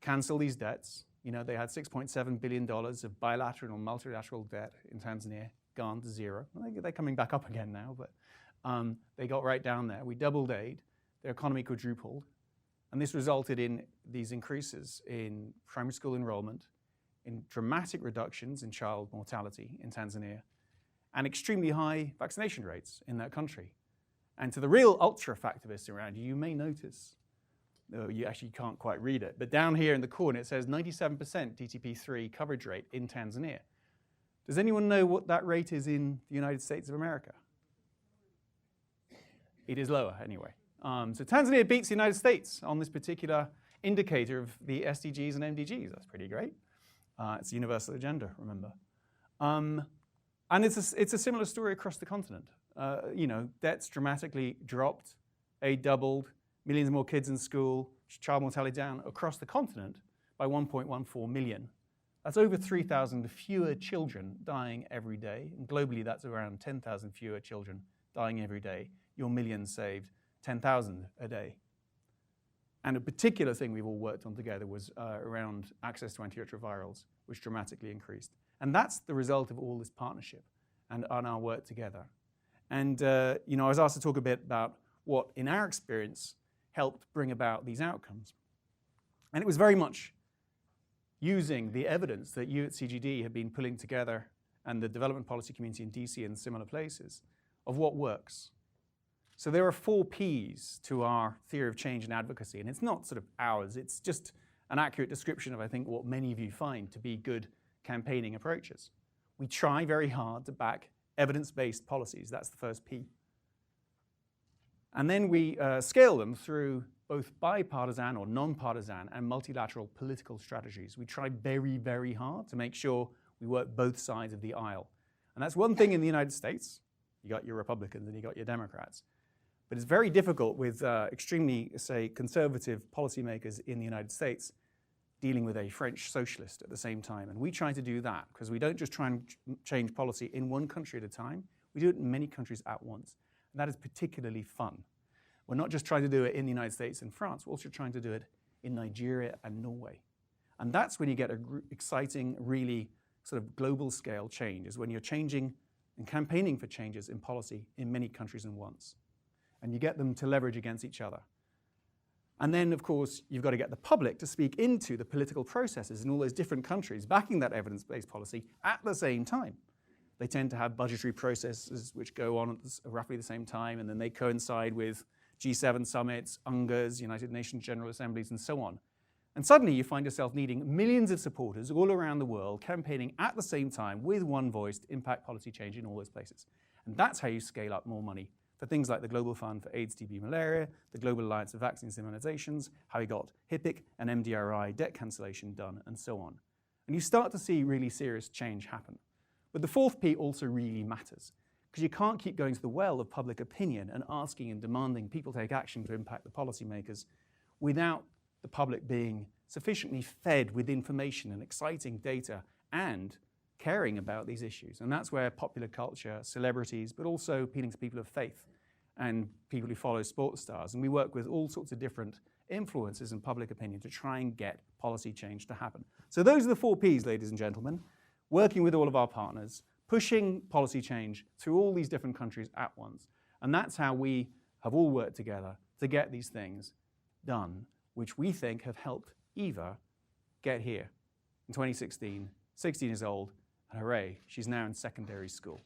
cancel these debts. They had $6.7 billion of bilateral and multilateral debt in Tanzania, gone to zero. They're coming back up again now, but they got right down there. We doubled aid. Their economy quadrupled. And this resulted in these increases in primary school enrollment, in dramatic reductions in child mortality in Tanzania, and extremely high vaccination rates in that country. And to the real ultra-factivists around you, you may notice, you actually can't quite read it, but down here in the corner it says 97% DTP3 coverage rate in Tanzania. Does anyone know what that rate is in the United States of America? It is lower anyway. So Tanzania beats the United States on this particular indicator of the SDGs and MDGs. That's pretty great. It's a universal agenda, remember. And it's a similar story across the continent. Debts dramatically dropped, aid doubled, millions more kids in school, child mortality down across the continent by 1.14 million. That's over 3,000 fewer children dying every day. And globally, that's around 10,000 fewer children dying every day. Your millions saved 10,000 a day. And a particular thing we've all worked on together was around access to antiretrovirals, which dramatically increased. And that's the result of all this partnership and on our work together. And I was asked to talk a bit about what, in our experience, helped bring about these outcomes. And it was very much using the evidence that you at CGD have been pulling together and the development policy community in DC and similar places of what works. So there are 4 Ps to our theory of change and advocacy, and it's not sort of ours, it's just an accurate description of, I think, what many of you find to be good campaigning approaches. We try very hard to back evidence-based policies, that's the first P. And then we scale them through both bipartisan or non-partisan and multilateral political strategies. We try very, very hard to make sure we work both sides of the aisle. And that's one thing in the United States. You got your Republicans and you got your Democrats. But it's very difficult with extremely, say, conservative policymakers in the United States dealing with a French socialist at the same time. And we try to do that because we don't just try and change policy in one country at a time. We do it in many countries at once. And that is particularly fun. We're not just trying to do it in the United States and France, we're also trying to do it in Nigeria and Norway. And that's when you get an exciting, really sort of global scale change, is when you're changing and campaigning for changes in policy in many countries at once. And you get them to leverage against each other. And then, of course, you've got to get the public to speak into the political processes in all those different countries backing that evidence-based policy at the same time. They tend to have budgetary processes which go on at roughly the same time, and then they coincide with G7 summits, UNGAs, United Nations General Assemblies, and so on. And suddenly you find yourself needing millions of supporters all around the world campaigning at the same time with one voice to impact policy change in all those places. And that's how you scale up more money for things like the Global Fund for AIDS, TB, Malaria, the Global Alliance of Vaccines and Immunizations, how we got HIPIC and MDRI debt cancellation done, and so on. And you start to see really serious change happen. But the 4th P also really matters, because you can't keep going to the well of public opinion and asking and demanding people take action to impact the policymakers without the public being sufficiently fed with information and exciting data and caring about these issues. And that's where popular culture, celebrities, but also appealing to people of faith and people who follow sports stars. And we work with all sorts of different influences in public opinion to try and get policy change to happen. So those are the 4 Ps, ladies and gentlemen, working with all of our partners, pushing policy change through all these different countries at once. And that's how we have all worked together to get these things done, which we think have helped Eva get here. In 2016, 16 years old, and hooray, she's now in secondary school.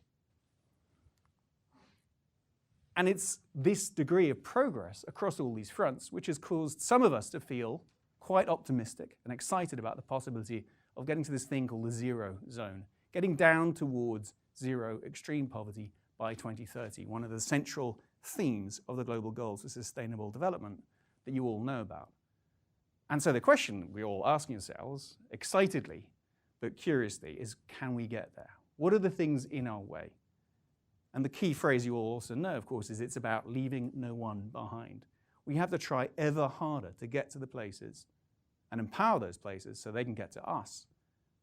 And it's this degree of progress across all these fronts which has caused some of us to feel quite optimistic and excited about the possibility of getting to this thing called the zero zone, getting down towards zero extreme poverty by 2030, one of the central themes of the global goals for sustainable development that you all know about. And so the question we're all asking ourselves, excitedly but curiously, is can we get there? What are the things in our way? And the key phrase you all also know, of course, is it's about leaving no one behind. We have to try ever harder to get to the places and empower those places so they can get to us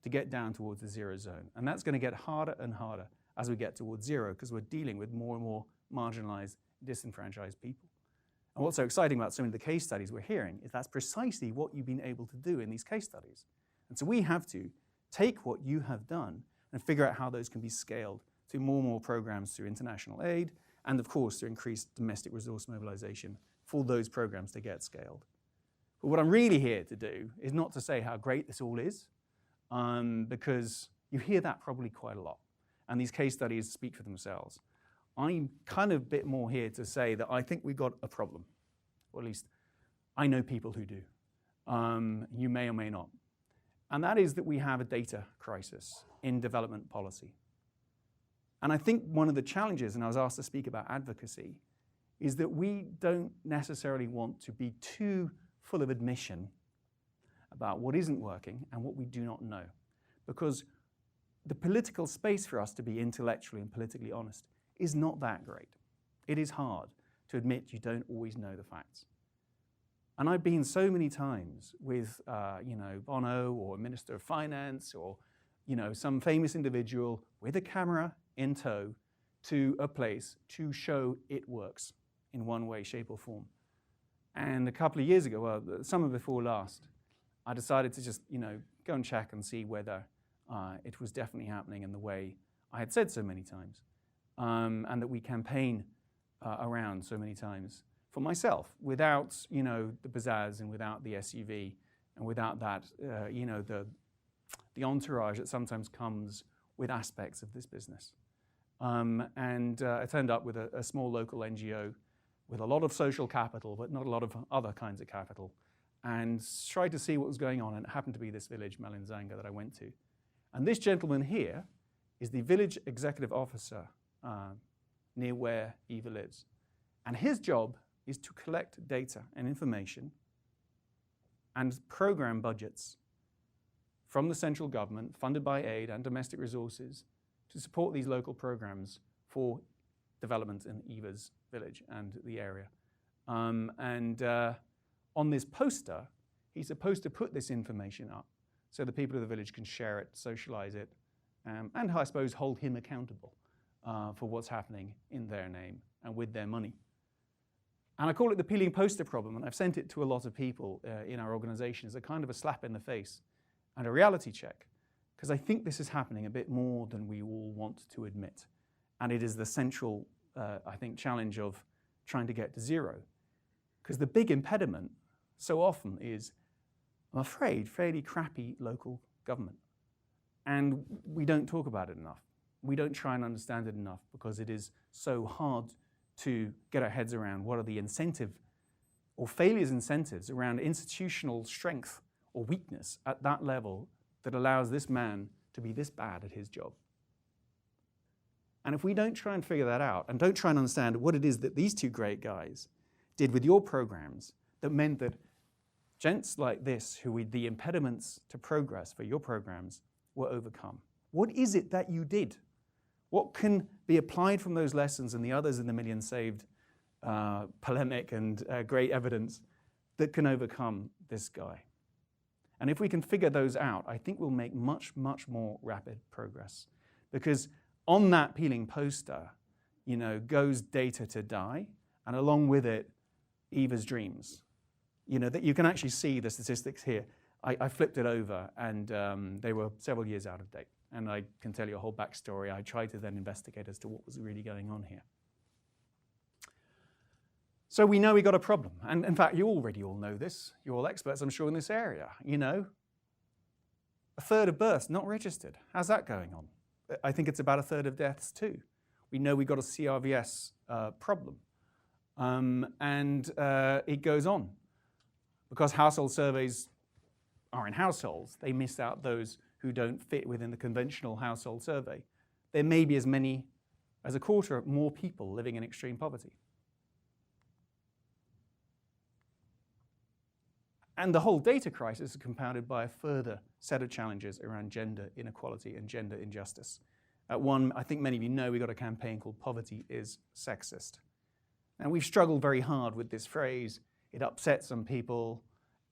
to get down towards the zero zone. And that's going to get harder and harder as we get towards zero because we're dealing with more and more marginalized, disenfranchised people. And what's so exciting about some of the case studies we're hearing is that's precisely what you've been able to do in these case studies. And so we have to take what you have done and figure out how those can be scaled through more and more programs through international aid and, of course, to increase domestic resource mobilization for those programs to get scaled. But what I'm really here to do is not to say how great this all is, because you hear that probably quite a lot. And these case studies speak for themselves. I'm kind of a bit more here to say that I think we've got a problem, or at least I know people who do. You may or may not. And that is that we have a data crisis in development policy. And I think one of the challenges, and I was asked to speak about advocacy, is that we don't necessarily want to be too full of admission about what isn't working and what we do not know. Because the political space for us to be intellectually and politically honest is not that great. It is hard to admit you don't always know the facts. And I've been so many times with, Bono or a Minister of Finance or, some famous individual with a camera in tow to a place to show it works in one way, shape or form. And a couple of years ago, well, the summer before last, I decided to just, go and check and see whether it was definitely happening in the way I had said so many times, and that we campaign around so many times for myself, without, the pizzazz and without the SUV and without that, the entourage that sometimes comes with aspects of this business. I turned up with a small local NGO with a lot of social capital, but not a lot of other kinds of capital, and tried to see what was going on. And it happened to be this village, Meningitis, that I went to. And this gentleman here is the village executive officer near where Eva lives. And his job is to collect data and information and program budgets from the central government, funded by aid and domestic resources, to support these local programs for development in Eva's village and the area. On this poster, he's supposed to put this information up so the people of the village can share it, socialize it, and I suppose hold him accountable for what's happening in their name and with their money. And I call it the peeling poster problem, and I've sent it to a lot of people in our organization as a kind of a slap in the face and a reality check, because I think this is happening a bit more than we all want to admit. And it is the central, challenge of trying to get to zero. Because the big impediment so often is, I'm afraid, fairly crappy local government. And we don't talk about it enough. We don't try and understand it enough because it is so hard to get our heads around what are the incentive or failures incentives around institutional strength or weakness at that level that allows this man to be this bad at his job. And if we don't try and figure that out and don't try and understand what it is that these two great guys did with your programs that meant that gents like this, who were the impediments to progress for your programs, were overcome. What is it that you did? What can be applied from those lessons and the others in the Million Saved polemic and great evidence that can overcome this guy? And if we can figure those out, I think we'll make much, much more rapid progress. Because on that peeling poster, goes data to die, and along with it, Eva's dreams. That you can actually see the statistics here. I flipped it over, and they were several years out of date. And I can tell you a whole backstory. I tried to then investigate as to what was really going on here. So we know we got a problem. And in fact, you already all know this. You're all experts, I'm sure, in this area. A third of births not registered. How's that going on? I think it's about a third of deaths too. We know we got a CRVS problem. And it goes on. Because household surveys are in households, they miss out those who don't fit within the conventional household survey. There may be as many as a quarter more people living in extreme poverty. And the whole data crisis is compounded by a further set of challenges around gender inequality and gender injustice. One, I think many of you know, we got a campaign called Poverty is Sexist. And we've struggled very hard with this phrase. It upset some people.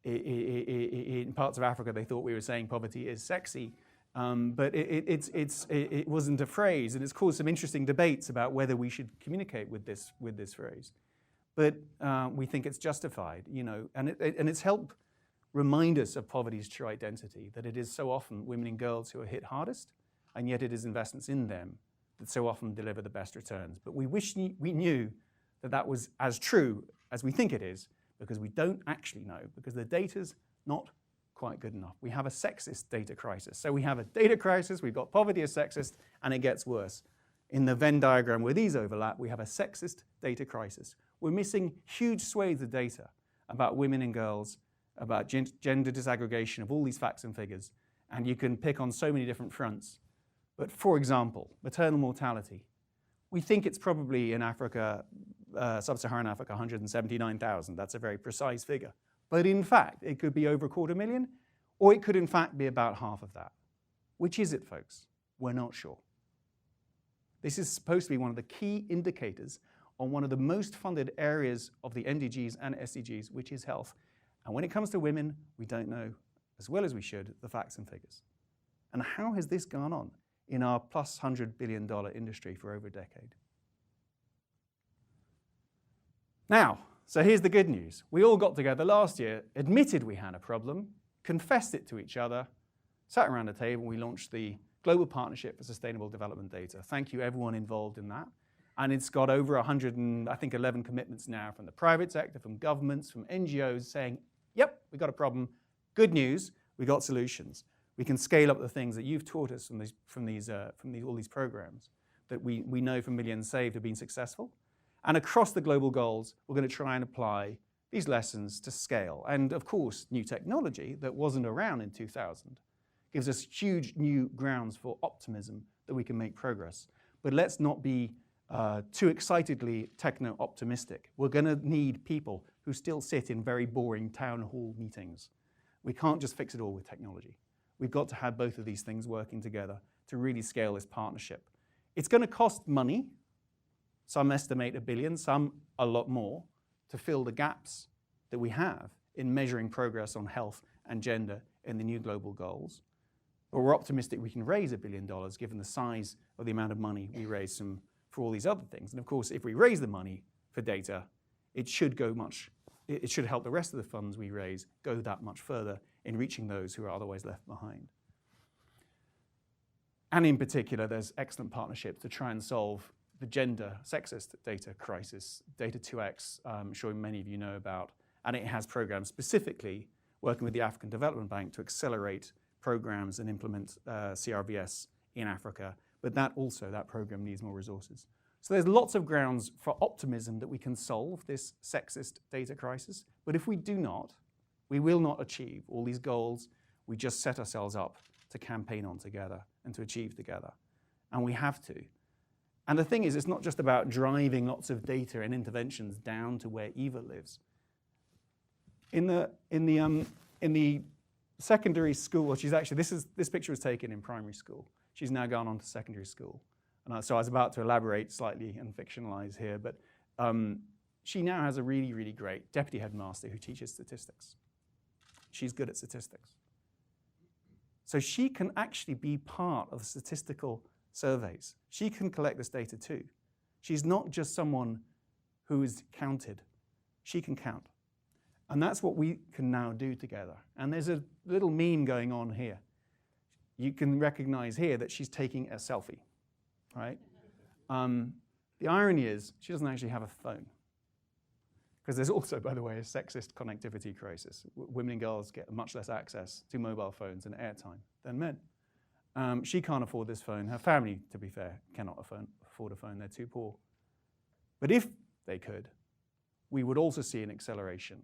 In parts of Africa, they thought we were saying poverty is sexy. But it wasn't a phrase, and it's caused some interesting debates about whether we should communicate with this phrase. But we think it's justified, and it's helped remind us of poverty's true identity, that it is so often women and girls who are hit hardest, and yet it is investments in them that so often deliver the best returns. But we wish we knew that that was as true as we think it is, because we don't actually know, because the data's not quite good enough. We have a sexist data crisis. So we have a data crisis, we've got poverty as sexist, and it gets worse. In the Venn diagram where these overlap, we have a sexist data crisis. We're missing huge swathes of data about women and girls, about gender disaggregation of all these facts and figures, and you can pick on so many different fronts. But for example, maternal mortality. We think it's probably in Africa sub-Saharan Africa, 179,000. That's a very precise figure. But in fact, it could be over 250,000, or it could in fact be about half of that. Which is it, folks? We're not sure. This is supposed to be one of the key indicators on one of the most funded areas of the NDGs and SDGs, which is health. And when it comes to women, we don't know, as well as we should, the facts and figures. And how has this gone on in our plus $100 billion industry for over a decade? Now, so here's the good news. We all got together last year, admitted we had a problem, confessed it to each other, sat around a table, we launched the Global Partnership for Sustainable Development Data. Thank you everyone involved in that. And it's got over 11 commitments now from the private sector, from governments, from NGOs saying, yep, we got a problem. Good news, we got solutions. We can scale up the things that you've taught us from all these programs that we know from Millions Saved have been successful. And across the global goals, we're going to try and apply these lessons to scale. And of course, new technology that wasn't around in 2000 gives us huge new grounds for optimism that we can make progress. But let's not be too excitedly techno-optimistic. We're going to need people who still sit in very boring town hall meetings. We can't just fix it all with technology. We've got to have both of these things working together to really scale this partnership. It's going to cost money. Some estimate $1 billion, some a lot more, to fill the gaps that we have in measuring progress on health and gender in the new global goals. But we're optimistic we can raise $1 billion given the size of the amount of money we raise for all these other things. And of course, if we raise the money for data, it should help the rest of the funds we raise go that much further in reaching those who are otherwise left behind. And in particular, there's excellent partnerships to try and solve the gender sexist data crisis. Data 2X, I'm sure many of you know about, and it has programs specifically working with the African Development Bank to accelerate programs and implement CRVS in Africa. But that program needs more resources. So there's lots of grounds for optimism that we can solve this sexist data crisis. But if we do not, we will not achieve all these goals we just set ourselves up to campaign on together and to achieve together. And we have to. And the thing is, it's not just about driving lots of data and interventions down to where Eva lives. In the secondary school, this picture was taken in primary school. She's now gone on to secondary school. And so I was about to elaborate slightly and fictionalize here, but she now has a really, really great deputy headmaster who teaches statistics. She's good at statistics. So she can actually be part of the statistical surveys. She can collect this data too. She's not just someone who is counted. She can count. And that's what we can now do together. And there's a little meme going on here. You can recognize here that she's taking a selfie, right? The irony is she doesn't actually have a phone. Because there's also, by the way, a sexist connectivity crisis. Women and girls get much less access to mobile phones and airtime than men. She can't afford this phone. Her family, to be fair, cannot afford a phone. They're too poor. But if they could, we would also see an acceleration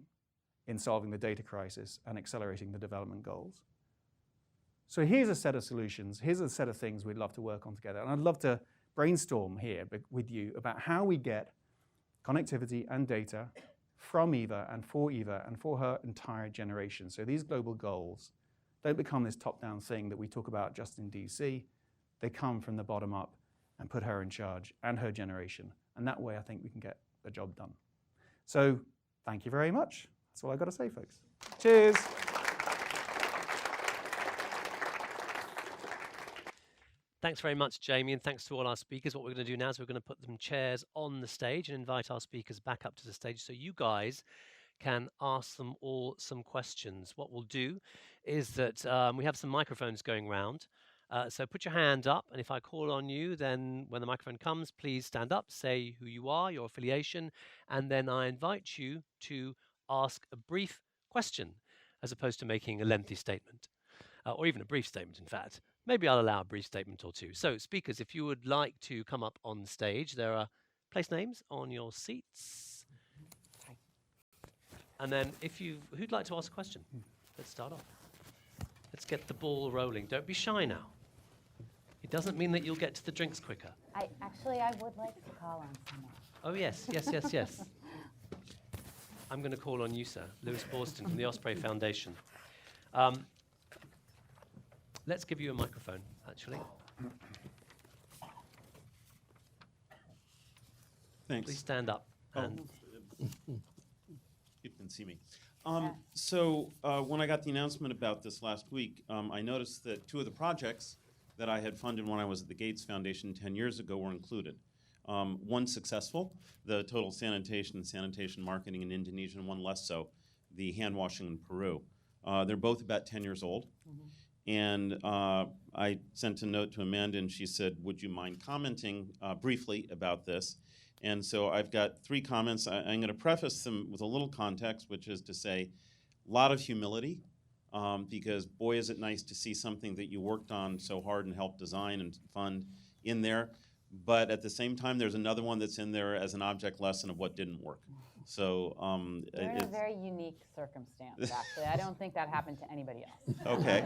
in solving the data crisis and accelerating the development goals. So here's a set of solutions. Here's a set of things we'd love to work on together. And I'd love to brainstorm here with you about how we get connectivity and data from Eva and for her entire generation. So these global goals don't become this top-down thing that we talk about just in DC. They come from the bottom up and put her in charge and her generation. And that way, I think we can get the job done. So thank you very much. That's all I've got to say, folks. Cheers. Thanks very much, Jamie, and thanks to all our speakers. What we're going to do now is we're going to put some chairs on the stage and invite our speakers back up to the stage so you guys can ask them all some questions. What we'll do is that we have some microphones going round. So put your hand up, and if I call on you, then when the microphone comes, please stand up, say who you are, your affiliation, and then I invite you to ask a brief question as opposed to making a lengthy statement, or even a brief statement, in fact. Maybe I'll allow a brief statement or two. So speakers, if you would like to come up on stage, there are place names on your seats. And then who'd like to ask a question? Let's start off. Let's get the ball rolling. Don't be shy now. It doesn't mean that you'll get to the drinks quicker. I would like to call on someone. Oh, yes, yes, yes, yes. I'm going to call on you, sir. Lewis Borston from the Osprey Foundation. Let's give you a microphone, actually. Thanks. Please stand up. And You can see me. So when I got the announcement about this last week, I noticed that 2 of the projects that I had funded when I was at the Gates Foundation 10 years ago were included. One successful, the total sanitation marketing in Indonesia, and one less so, the hand washing in Peru. They're both about 10 years old. And I sent a note to Amanda, and she said, would you mind commenting briefly about this? And so I've got 3 comments. I'm going to preface them with a little context, which is to say, a lot of humility, because boy, is it nice to see something that you worked on so hard and helped design and fund in there. But at the same time, there's another one that's in there as an object lesson of what didn't work. So you're in a very unique circumstance, actually. I don't think that happened to anybody else. Okay.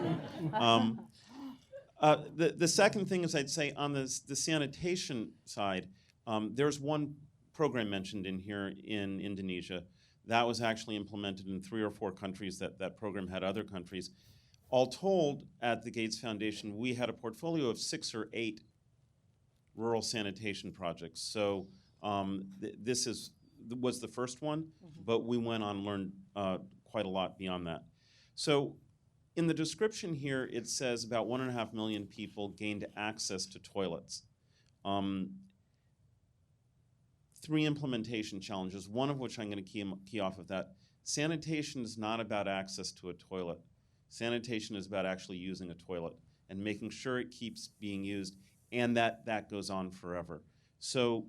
The second thing is, I'd say on the sanitation side, there's one program mentioned in here in Indonesia that was actually implemented in 3 or 4 countries. That program had other countries. All told, at the Gates Foundation, we had a portfolio of 6 or 8 rural sanitation projects. So this was the first one, but we went on and learned quite a lot beyond that. So in the description here, it says about 1.5 million people gained access to toilets. 3 implementation challenges, one of which I'm going to key off of that. Sanitation is not about access to a toilet. Sanitation is about actually using a toilet and making sure it keeps being used, and that goes on forever. So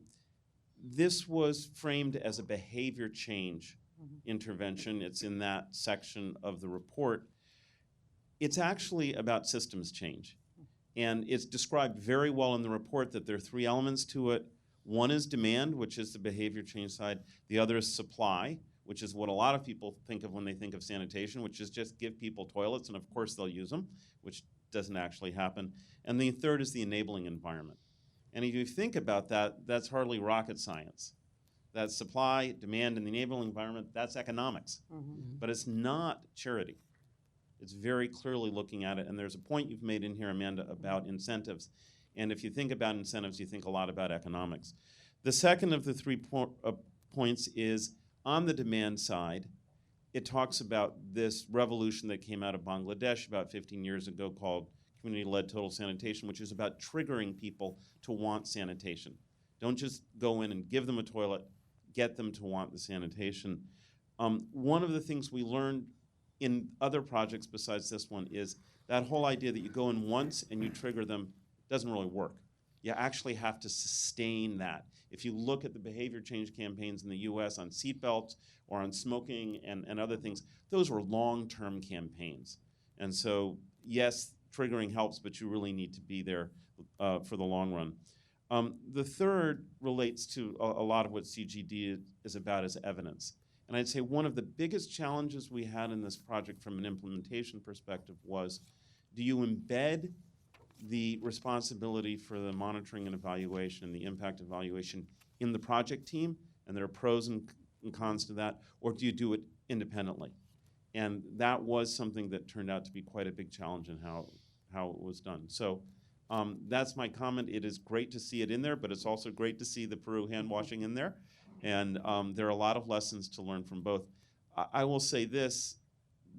this was framed as a behavior change intervention. It's in that section of the report. It's actually about systems change. And it's described very well in the report that there are 3 elements to it. One is demand, which is the behavior change side. The other is supply, which is what a lot of people think of when they think of sanitation, which is just give people toilets, and of course they'll use them, which doesn't actually happen. And the third is the enabling environment. And if you think about that, that's hardly rocket science. That supply, demand, and the enabling environment, that's economics. But it's not charity. It's very clearly looking at it, and there's a point you've made in here, Amanda, about incentives. And if you think about incentives, you think a lot about economics. The second of the 3 points is on the demand side. It talks about this revolution that came out of Bangladesh about 15 years ago called community-led total sanitation, which is about triggering people to want sanitation. Don't just go in and give them a toilet, get them to want the sanitation. One of the things we learned in other projects besides this one is that whole idea that you go in once and you trigger them doesn't really work. You actually have to sustain that. If you look at the behavior change campaigns in the US on seatbelts or on smoking and other things, those were long-term campaigns. And so, yes, triggering helps, but you really need to be there for the long run. The third relates to a lot of what CGD is about, is evidence. And I'd say one of the biggest challenges we had in this project from an implementation perspective was, do you embed the responsibility for the monitoring and evaluation, the impact evaluation in the project team, and there are pros and cons to that, or do you do it independently? And that was something that turned out to be quite a big challenge in how it was done. So that's my comment. It is great to see it in there, but it's also great to see the Peru hand washing in there. And there are a lot of lessons to learn from both. I will say this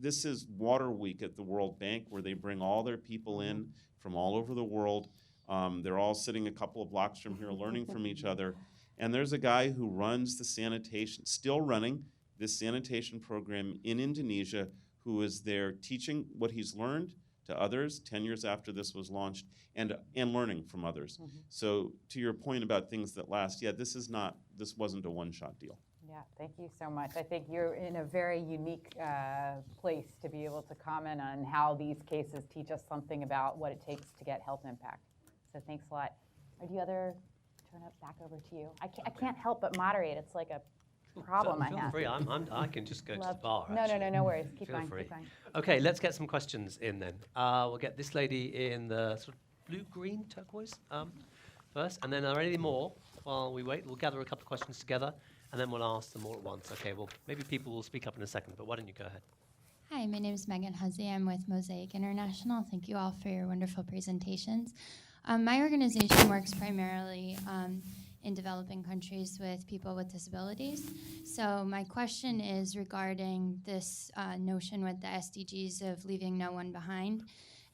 is Water Week at the World Bank, where they bring all their people in from all over the world. They're all sitting a couple of blocks from here learning from each other. And there's a guy who runs the sanitation, still running this sanitation program in Indonesia, who is there teaching what he's learned to others 10 years after this was launched, and learning from others. So to your point about things that last, yeah, this wasn't a one-shot deal. Yeah, thank you so much. I think you're in a very unique place to be able to comment on how these cases teach us something about what it takes to get health impact. So thanks a lot. Or do you other turn it back over to you? I can't help but moderate. It's like a problem I have. Feel free. I can just go to the bar. No worries. Keep Feel going. free. Keep going. Okay, let's get some questions in then. We'll get this lady in the sort of blue-green turquoise first, and then are there any more while we wait? We'll gather a couple of questions together, and then we'll ask them all at once. Okay, well, maybe people will speak up in a second, but why don't you go ahead? Hi, my name is Megan Huzzy. I'm with Mosaic International. Thank you all for your wonderful presentations. My organization works primarily in developing countries with people with disabilities. So my question is regarding this notion with the SDGs of leaving no one behind.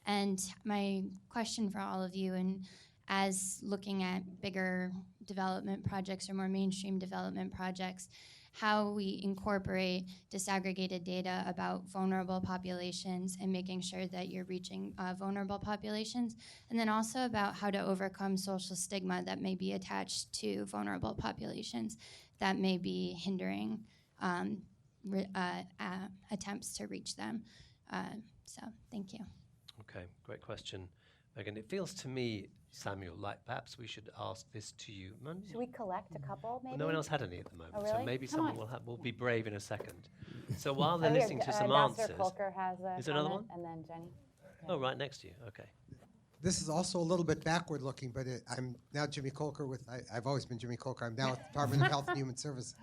And my question for all of you, and as looking at bigger development projects or more mainstream development projects, how we incorporate disaggregated data about vulnerable populations and making sure that you're reaching vulnerable populations, and then also about how to overcome social stigma that may be attached to vulnerable populations that may be hindering attempts to reach them. So thank you. Okay, great question, Megan. It feels to me, Samuel, like perhaps we should ask this to you. Should we collect a couple, maybe? Well, no one else had any at the moment, Oh, really? so maybe Come someone on. will be brave in a second. So while they're Here, listening to some Ambassador answers, Kolker has a is there another comment, one? and then Jenny. Oh, right next to you. Okay. This is also a little bit backward looking, but I'm now Jimmy Kolker with, I've always been Jimmy Kolker. I'm now with the Department of Health and Human Services.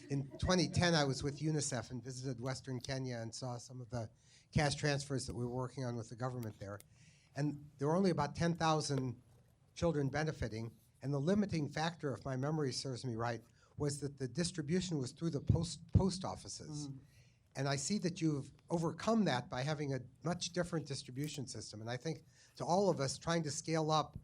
In 2010, I was with UNICEF and visited Western Kenya and saw some of the cash transfers that we were working on with the government there. And there were only about 10,000 children benefiting, and the limiting factor, if my memory serves me right, was that the distribution was through the post offices. And I see that you've overcome that by having a much different distribution system. And I think to all of us, trying to scale up,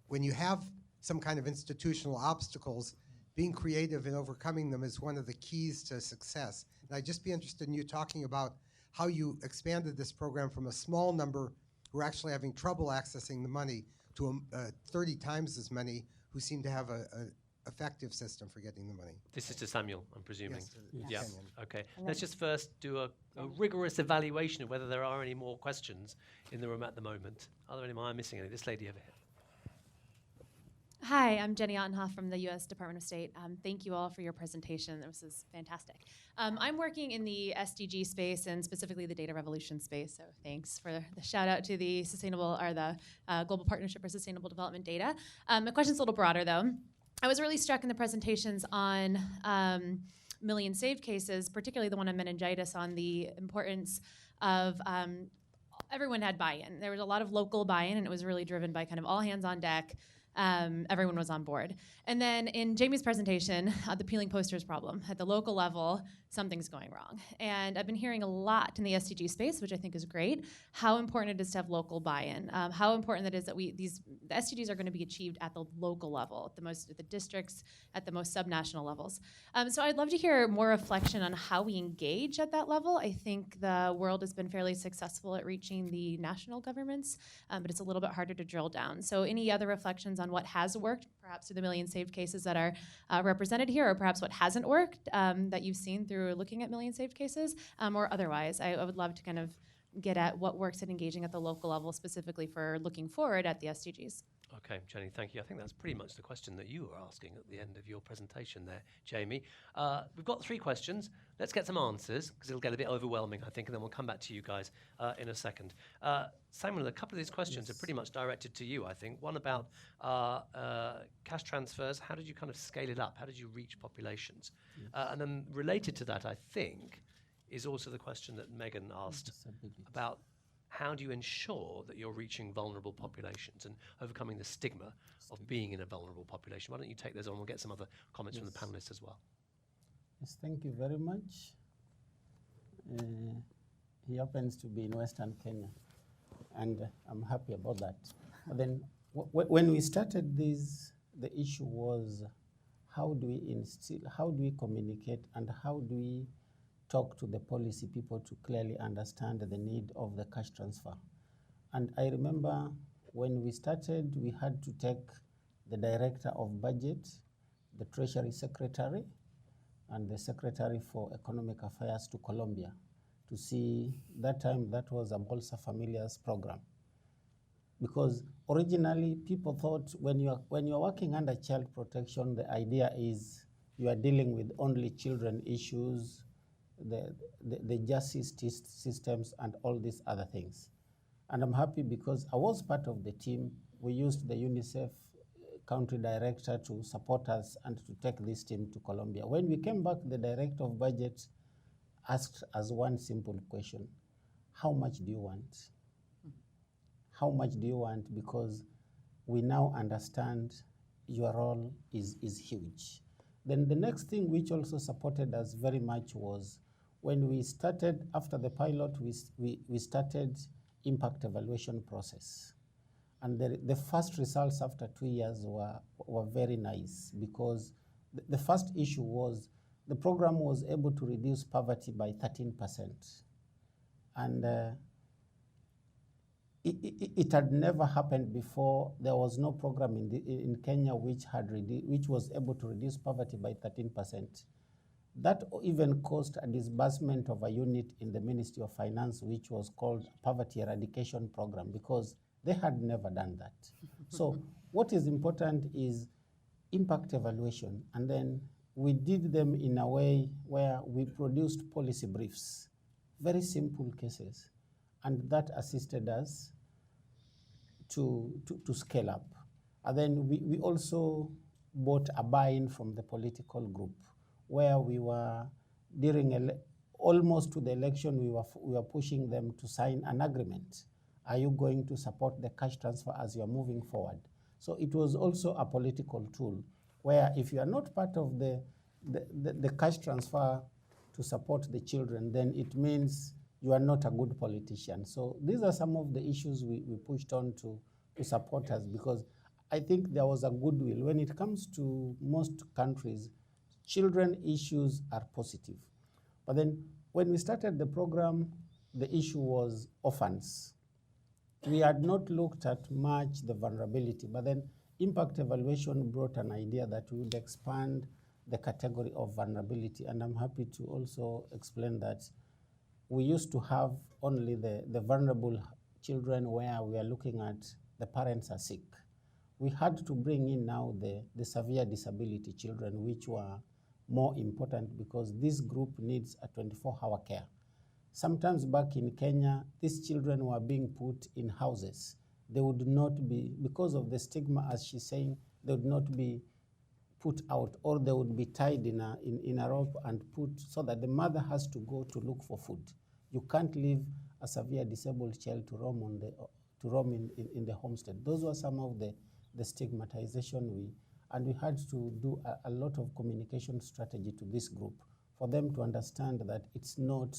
when you have some kind of institutional obstacles, being creative in overcoming them is one of the keys to success. And I'd just be interested in you talking about how you expanded this program from a small number who are actually having trouble accessing the money to 30 times as many who seem to have an effective system for getting the money. This is to Samuel, I'm presuming. Yes. Yeah. Yes. Okay. Let's just first do a rigorous evaluation of whether there are any more questions in the room at the moment. Are there any more? I'm missing any. This lady over here. Hi, I'm Jenny Ottenhoff from the U.S. Department of State. Thank you all for your presentation. This is fantastic. I'm working in the SDG space and specifically the data revolution space. So thanks for the shout out to the Global Partnership for Sustainable Development Data. My question's a little broader though. I was really struck in the presentations on million saved cases, particularly the one on meningitis, on the importance of everyone had buy-in. There was a lot of local buy-in, and it was really driven by kind of all hands on deck. Everyone was on board. And then in Jamie's presentation, the peeling posters problem. At the local level, something's going wrong. And I've been hearing a lot in the SDG space, which I think is great, how important it is to have local buy-in, how important it is that the SDGs are going to be achieved at the local level, at the districts, at the most subnational levels. So I'd love to hear more reflection on how we engage at that level. I think the world has been fairly successful at reaching the national governments, but it's a little bit harder to drill down. So any other reflections on what has worked, perhaps through the million saved cases that are represented here, or perhaps what hasn't worked that you've seen through looking at million saved cases, or otherwise? I would love to kind of get at what works at engaging at the local level, specifically for looking forward at the SDGs. Okay, Jenny, thank you. I think that's pretty much the question that you were asking at the end of your presentation there, Jamie. We've got 3 questions. Let's get some answers, because it'll get a bit overwhelming, I think, and then we'll come back to you guys in a second. Samuel, a couple of these questions are pretty much directed to you, I think. One about cash transfers. How did you kind of scale it up? How did you reach populations? And then related to that, I think, is also the question that Megan asked about how do you ensure that you're reaching vulnerable populations and overcoming the stigma of being in a vulnerable population? Why don't you take those on? We'll get some other comments from the panelists as well. Yes, thank you very much. He happens to be in Western Kenya, and I'm happy about that. But then when we started this, the issue was how do we communicate, and how do we talk to the policy people to clearly understand the need of the cash transfer. And I remember when we started, we had to take the director of budget, the treasury secretary, and the secretary for economic affairs to Colombia to see, that time that was a Bolsa Familias program. Because originally people thought when you're working under child protection, the idea is you are dealing with only children issues, the justice systems, and all these other things. And I'm happy because I was part of the team. We used the UNICEF country director to support us and to take this team to Colombia. When we came back, the director of budget asked us one simple question: how much do you want? How much do you want? Because we now understand your role is huge. Then the next thing which also supported us very much was when we started, after the pilot, we started impact evaluation process. And the first results after 2 years were very nice, because the first issue was the program was able to reduce poverty by 13%. And it had never happened before. There was no program in Kenya which was able to reduce poverty by 13%. That even caused a disbursement of a unit in the Ministry of Finance, which was called Poverty Eradication Program, because they had never done that. So what is important is impact evaluation, and then we did them in a way where we produced policy briefs, very simple cases, and that assisted us to scale up. And then we also bought a buy-in from the political group, where we were, almost to the election, we were pushing them to sign an agreement. Are you going to support the cash transfer as you are moving forward? So it was also a political tool, where if you are not part of the cash transfer to support the children, then it means you are not a good politician. So these are some of the issues we pushed on to support us, because I think there was a goodwill. When it comes to most countries, children issues are positive. But then when we started the program, the issue was orphans. We had not looked at much the vulnerability, but then impact evaluation brought an idea that we would expand the category of vulnerability. And I'm happy to also explain that we used to have only the vulnerable children, where we are looking at the parents are sick. We had to bring in now the severe disability children, which were more important, because this group needs a 24-hour care. Sometimes back in Kenya, these children were being put in houses. They would not be, because of the stigma, as she's saying, they would not be put out, or they would be tied in a rope and put, so that the mother has to go to look for food. You can't leave a severe disabled child to roam in the homestead. Those were some of the stigmatization and we had to do a lot of communication strategy to this group for them to understand that it's not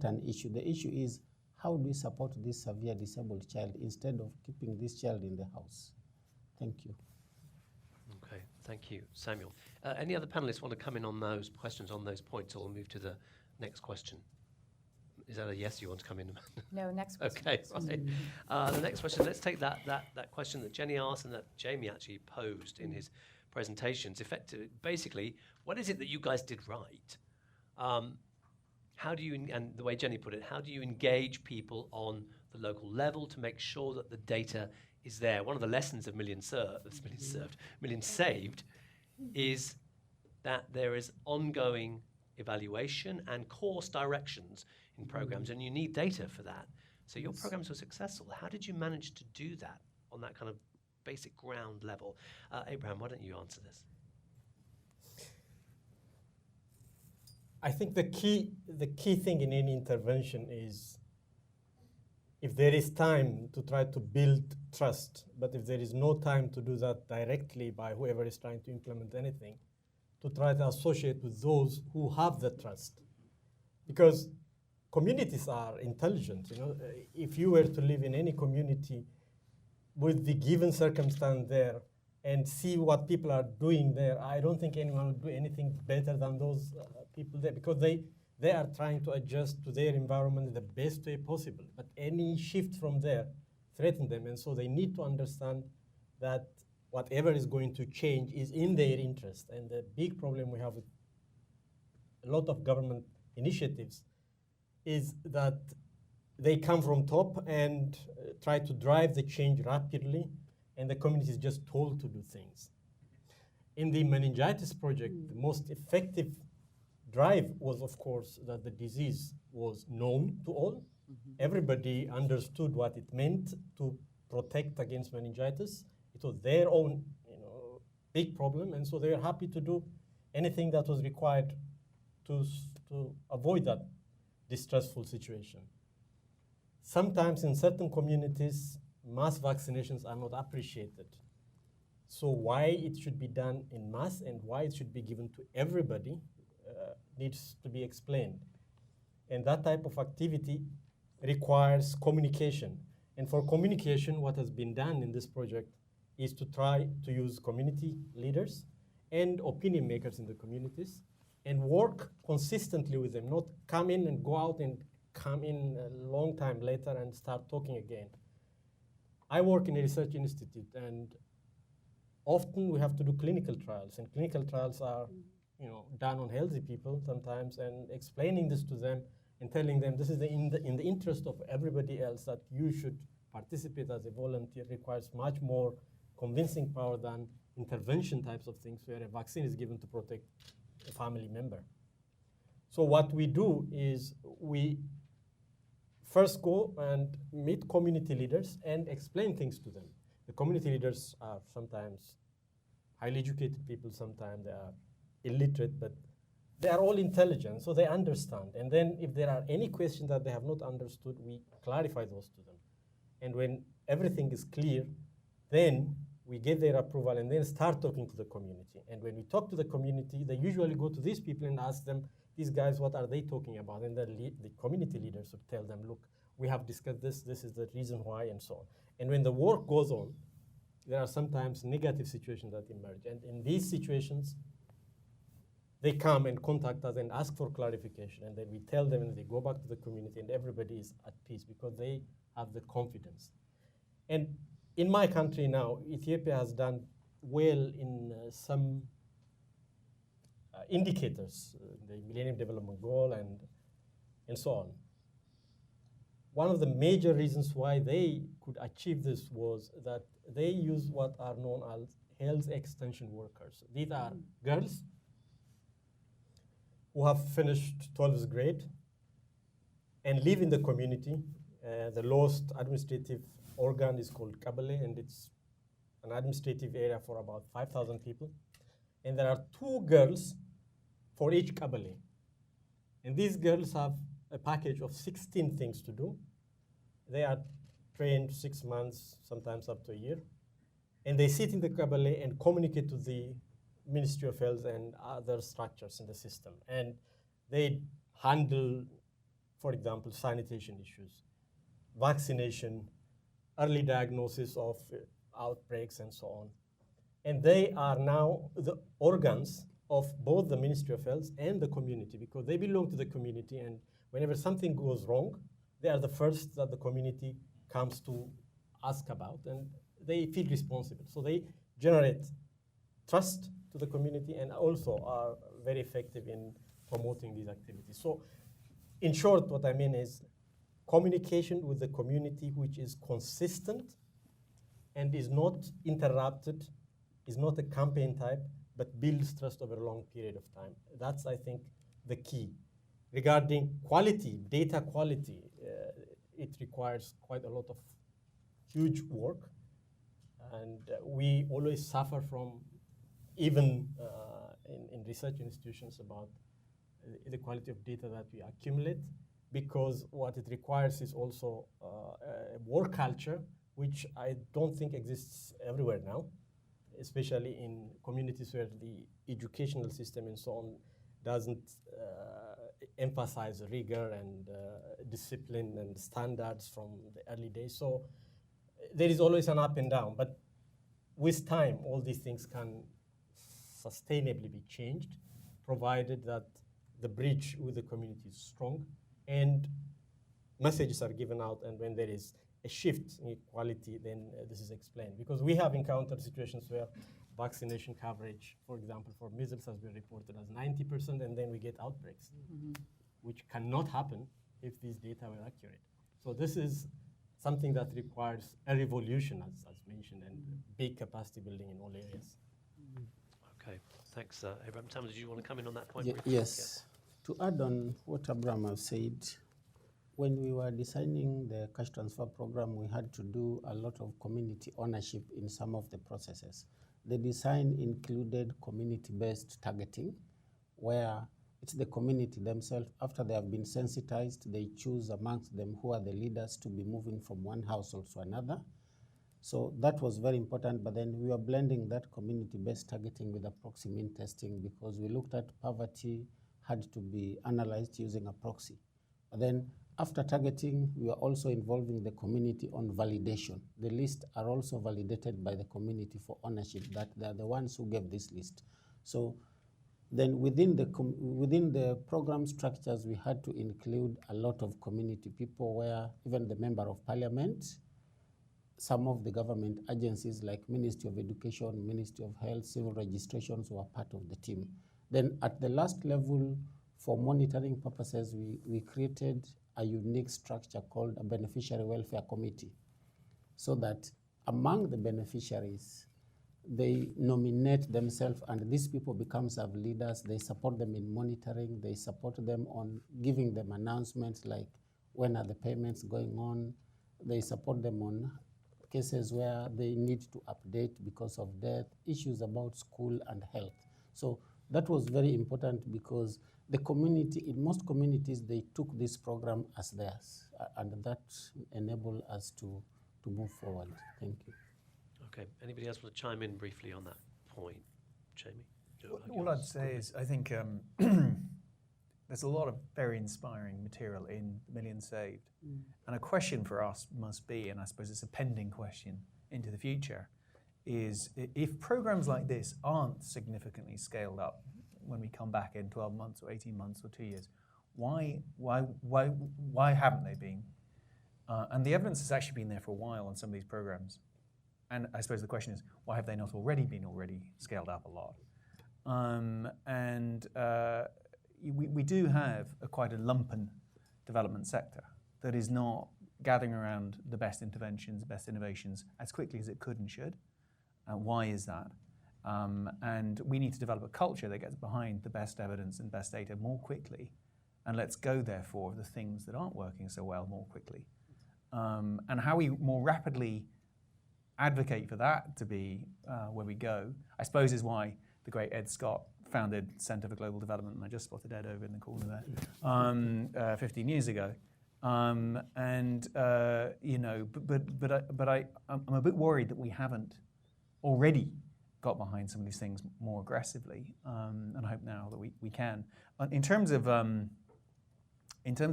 an issue. The issue is, how do we support this severe disabled child instead of keeping this child in the house? Thank you. Okay, thank you, Samuel. Any other panelists want to come in on those questions, on those points, or we'll move to the next question? Is that a yes, you want to come in? No, next question. Okay, right. The next question, let's take that question that Jenny asked and that Jamie actually posed in his presentations. Effectively, basically, what is it that you guys did right? How do you, and the way Jenny put it, how do you engage people on the local level to make sure that the data is there? One of the lessons of Millions Saved is that there is ongoing evaluation and course directions in programs, and you need data for that. So your programs were successful. How did you manage to do that on that kind of basic ground level? Abraham, why don't you answer this? I think the key thing in any intervention is, if there is time to try to build trust, but if there is no time to do that directly by whoever is trying to implement anything, to try to associate with those who have the trust. Because communities are intelligent. If you were to live in any community with the given circumstance there and see what people are doing there, I don't think anyone would do anything better than those people there, because they are trying to adjust to their environment in the best way possible. But any shift from there threatens them, and so they need to understand that whatever is going to change is in their interest. And the big problem we have with a lot of government initiatives is that they come from top and try to drive the change rapidly, and the community is just told to do things. In the meningitis project, the most effective drive was, of course, that the disease was known to all. Everybody understood what it meant to protect against meningitis. It to their own big problem, and so they were happy to do anything that was required to avoid that distressful situation. Sometimes in certain communities, mass vaccinations are not appreciated. So why it should be done in mass and why it should be given to everybody needs to be explained. And that type of activity requires communication. And for communication, what has been done in this project is to try to use community leaders and opinion makers in the communities and work consistently with them, not come in and go out and come in a long time later and start talking again. I work in a research institute, and often we have to do clinical trials, and clinical trials are done on healthy people sometimes, and explaining this to them and telling them this is in the interest of everybody else that you should participate as a volunteer requires much more convincing power than intervention types of things where a vaccine is given to protect a family member. So what we do is we first go and meet community leaders and explain things to them. The community leaders are sometimes highly educated people, sometimes they are illiterate, but they are all intelligent, so they understand. And then if there are any questions that they have not understood, we clarify those to them. And when everything is clear, then we get their approval and then start talking to the community. And when we talk to the community, they usually go to these people and ask them, these guys, what are they talking about? And the community leaders would tell them, look, we have discussed this is the reason why, and so on. And when the work goes on, there are sometimes negative situations that emerge. And in these situations, they come and contact us and ask for clarification. And then we tell them and they go back to the community and everybody is at peace because they have the confidence. And in my country now, Ethiopia has done well in some indicators, the Millennium Development Goal and so on. One of the major reasons why they could achieve this was that they use what are known as health extension workers. These are girls who have finished 12th grade and live in the community. The lowest administrative organ is called Kabale, and it's an administrative area for about 5,000 people. And there are 2 girls for each Kabale. And these girls have a package of 16 things to do. They are trained 6 months, sometimes up to a year. And they sit in the Kabale and communicate to the Ministry of Health and other structures in the system. And they handle, for example, sanitation issues, vaccination, early diagnosis of outbreaks, and so on. And they are now the organs of both the Ministry of Health and the community because they belong to the community, and whenever something goes wrong, they are the first that the community comes to ask about, and they feel responsible. So they generate trust to the community and also are very effective in promoting these activities. So in short, what I mean is communication with the community which is consistent and is not interrupted, is not a campaign type, but builds trust over a long period of time. That's, I think, the key. Regarding quality, data quality, it requires quite a lot of huge work. And we always suffer from, even in research institutions, about the quality of data that we accumulate, because what it requires is also a work culture, which I don't think exists everywhere now, especially in communities where the educational system and so on doesn't emphasize rigor and discipline and standards from the early days. So there is always an up and down, but with time, all these things can sustainably be changed, provided that the bridge with the community is strong and messages are given out, and when there is a shift in quality, then this is explained. Because we have encountered situations where vaccination coverage, for example, for measles has been reported as 90%, and then we get outbreaks, which cannot happen if these data were accurate. So this is something that requires a revolution, as mentioned, and big capacity building in all areas. Okay, thanks, Abraham. Tam, did you want to come in on that point? Yes. To add on what Abraham has said, When we were designing the cash transfer program, we had to do a lot of community ownership in some of the processes. The design included community-based targeting, where it's the community themselves, after they have been sensitized, they choose amongst them who are the leaders to be moving from one household to another. So that was very important, but then we were blending that community-based targeting with a proxy mean testing because we looked at poverty had to be analyzed using a proxy. But then after targeting, we are also involving the community on validation. The lists are also validated by the community for ownership, that they're the ones who gave this list. So then within the program structures, we had to include a lot of community people where even the member of parliament, some of the government agencies like Ministry of Education, Ministry of Health, civil registrations were part of the team. Then at the last level, for monitoring purposes, we created a unique structure called a beneficiary welfare committee, so that among the beneficiaries, they nominate themselves and these people become sub-leaders. They support them in monitoring. They support them on giving them announcements like when are the payments going on. They support them on cases where they need to update because of death, issues about school and health. So that was very important because the community, in most communities, they took this program as theirs, and that enabled us to move forward. Thank you. Okay, anybody else want to chime in briefly on that point? Jamie? All I'd say is I think there's a lot of very inspiring material in Million Saved. And a question for us must be, and I suppose it's a pending question into the future, is if programs like this aren't significantly scaled up when we come back in 12 months or 18 months or 2 years, why haven't they been? And the evidence has actually been there for a while on some of these programs. And I suppose the question is, why have they not already been scaled up a lot? We do have quite a lumpen development sector that is not gathering around the best interventions, the best innovations as quickly as it could and should. Why is that? And we need to develop a culture that gets behind the best evidence and best data more quickly. And let's go, therefore, the things that aren't working so well more quickly. And how we more rapidly advocate for that to be where we go, I suppose is why the great Ed Scott founded Centre for Global Development, and I just spotted Ed over in the corner there, 15 years ago. I'm a bit worried that we haven't already got behind some of these things more aggressively, and I hope now that we can. In terms of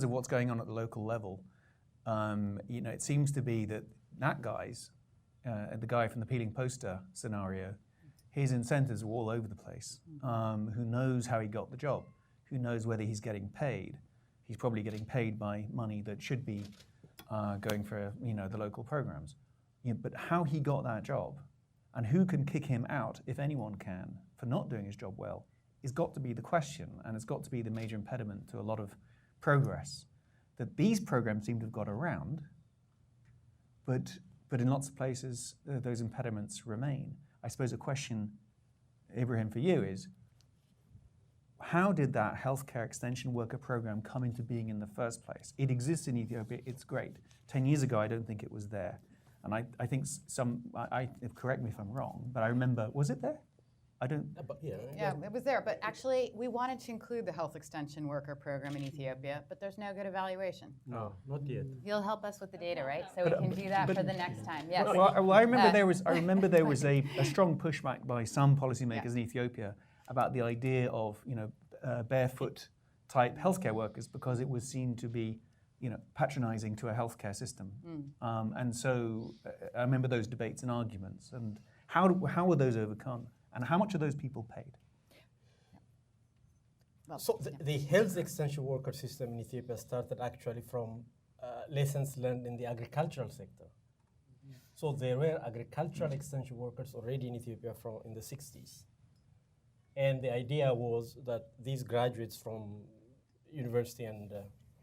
what's going on at the local level, it seems to be that guys, the guy from the peeling poster scenario, his incentives are all over the place. Who knows how he got the job? Who knows whether he's getting paid? He's probably getting paid by money that should be going for the local programs. But how he got that job and who can kick him out, if anyone can, for not doing his job well, has got to be the question, and it's got to be the major impediment to a lot of progress that these programs seem to have got around, but in lots of places those impediments remain. I suppose a question, Ibrahim, for you is, how did that healthcare extension worker program come into being in the first place? It exists in Ethiopia, it's great. 10 years ago, I don't think it was there. And I think correct me if I'm wrong, but I remember, was it there? I don't. Yeah, it was there, but actually we wanted to include the health extension worker program in Ethiopia, but there's no good evaluation. No, not yet. You'll help us with the data, right? So we can do that for the next time. Yes. Well, I remember there was a strong pushback by some policymakers in Ethiopia about the idea of barefoot type healthcare workers because it was seen to be patronizing to a healthcare system. And so I remember those debates and arguments. And how were those overcome? And how much are those people paid? So the health extension worker system in Ethiopia started actually from lessons learned in the agricultural sector. So there were agricultural extension workers already in Ethiopia in the 60s. And the idea was that these graduates from university and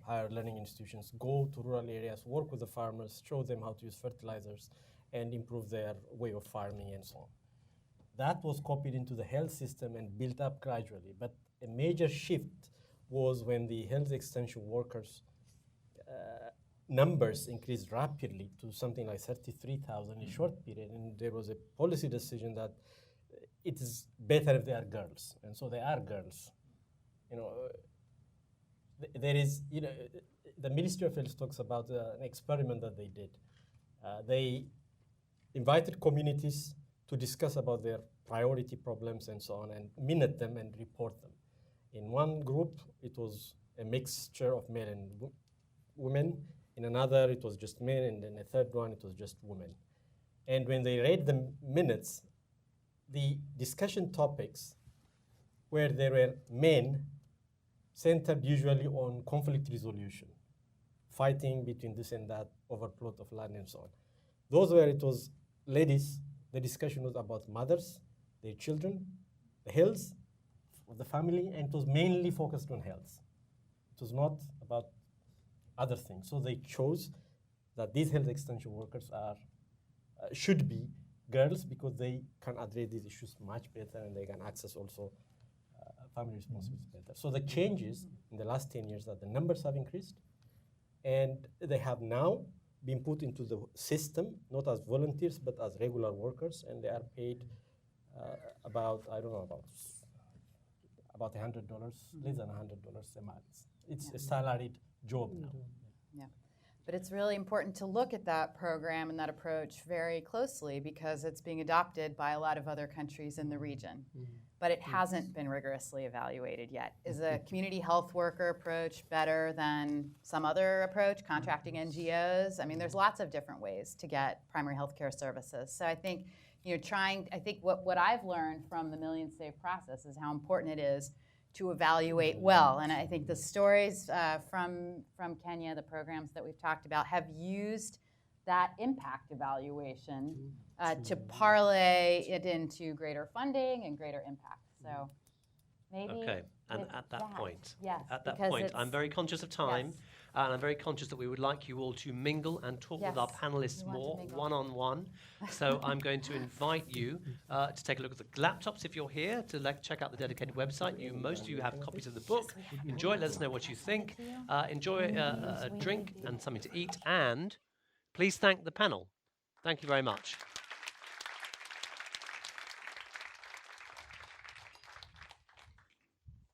higher learning institutions go to rural areas, work with the farmers, show them how to use fertilizers, and improve their way of farming and so on. That was copied into the health system and built up gradually. But a major shift was when the health extension workers numbers increased rapidly to something like 33,000 in a short period, and there was a policy decision that it is better if they are girls, and so they are girls. You know, there is, you know, the Ministry of Health talks about an experiment that they did. They invited communities to discuss about their priority problems and so on, and minute them and report them. In one group, it was a mixture of men and women. In another, it was just men, and in a third one, it was just women. And when they read the minutes, the discussion topics where there were men centered usually on conflict resolution, fighting between this and that over plot of land and so on. Those where it was ladies, the discussion was about mothers, their children, the health of the family, and it was mainly focused on health. It was not about other things. So they chose that these health extension workers are should be girls because they can address these issues much better and they can access also family responsibilities better. So the changes in the last 10 years that the numbers have increased, and they have now been put into the system, not as volunteers, but as regular workers, and they are paid about, I don't know, about $100, less than $100 a month. It's a salaried job now. Yeah. But it's really important to look at that program and that approach very closely because it's being adopted by a lot of other countries in the region. But it hasn't been rigorously evaluated yet. Is a community health worker approach better than some other approach, contracting NGOs? I mean, there's lots of different ways to get primary health care services. So I think, you know, I think what I've learned from the Millions Saved process is how important it is to evaluate well. And I think the stories from Kenya, the programs that we've talked about, have used that impact evaluation to parlay it into greater funding and greater impact. So maybe. Okay, and at that point, yes, at that point, I'm very conscious of time, and I'm very conscious that we would like you all to mingle and talk with our panelists more one-on-one. So I'm going to invite you to take a look at the laptops if you're here, to check out the dedicated website. Most of you have copies of the book. Enjoy it, let us know what you think. Enjoy a drink and something to eat, and please thank the panel. Thank you very much.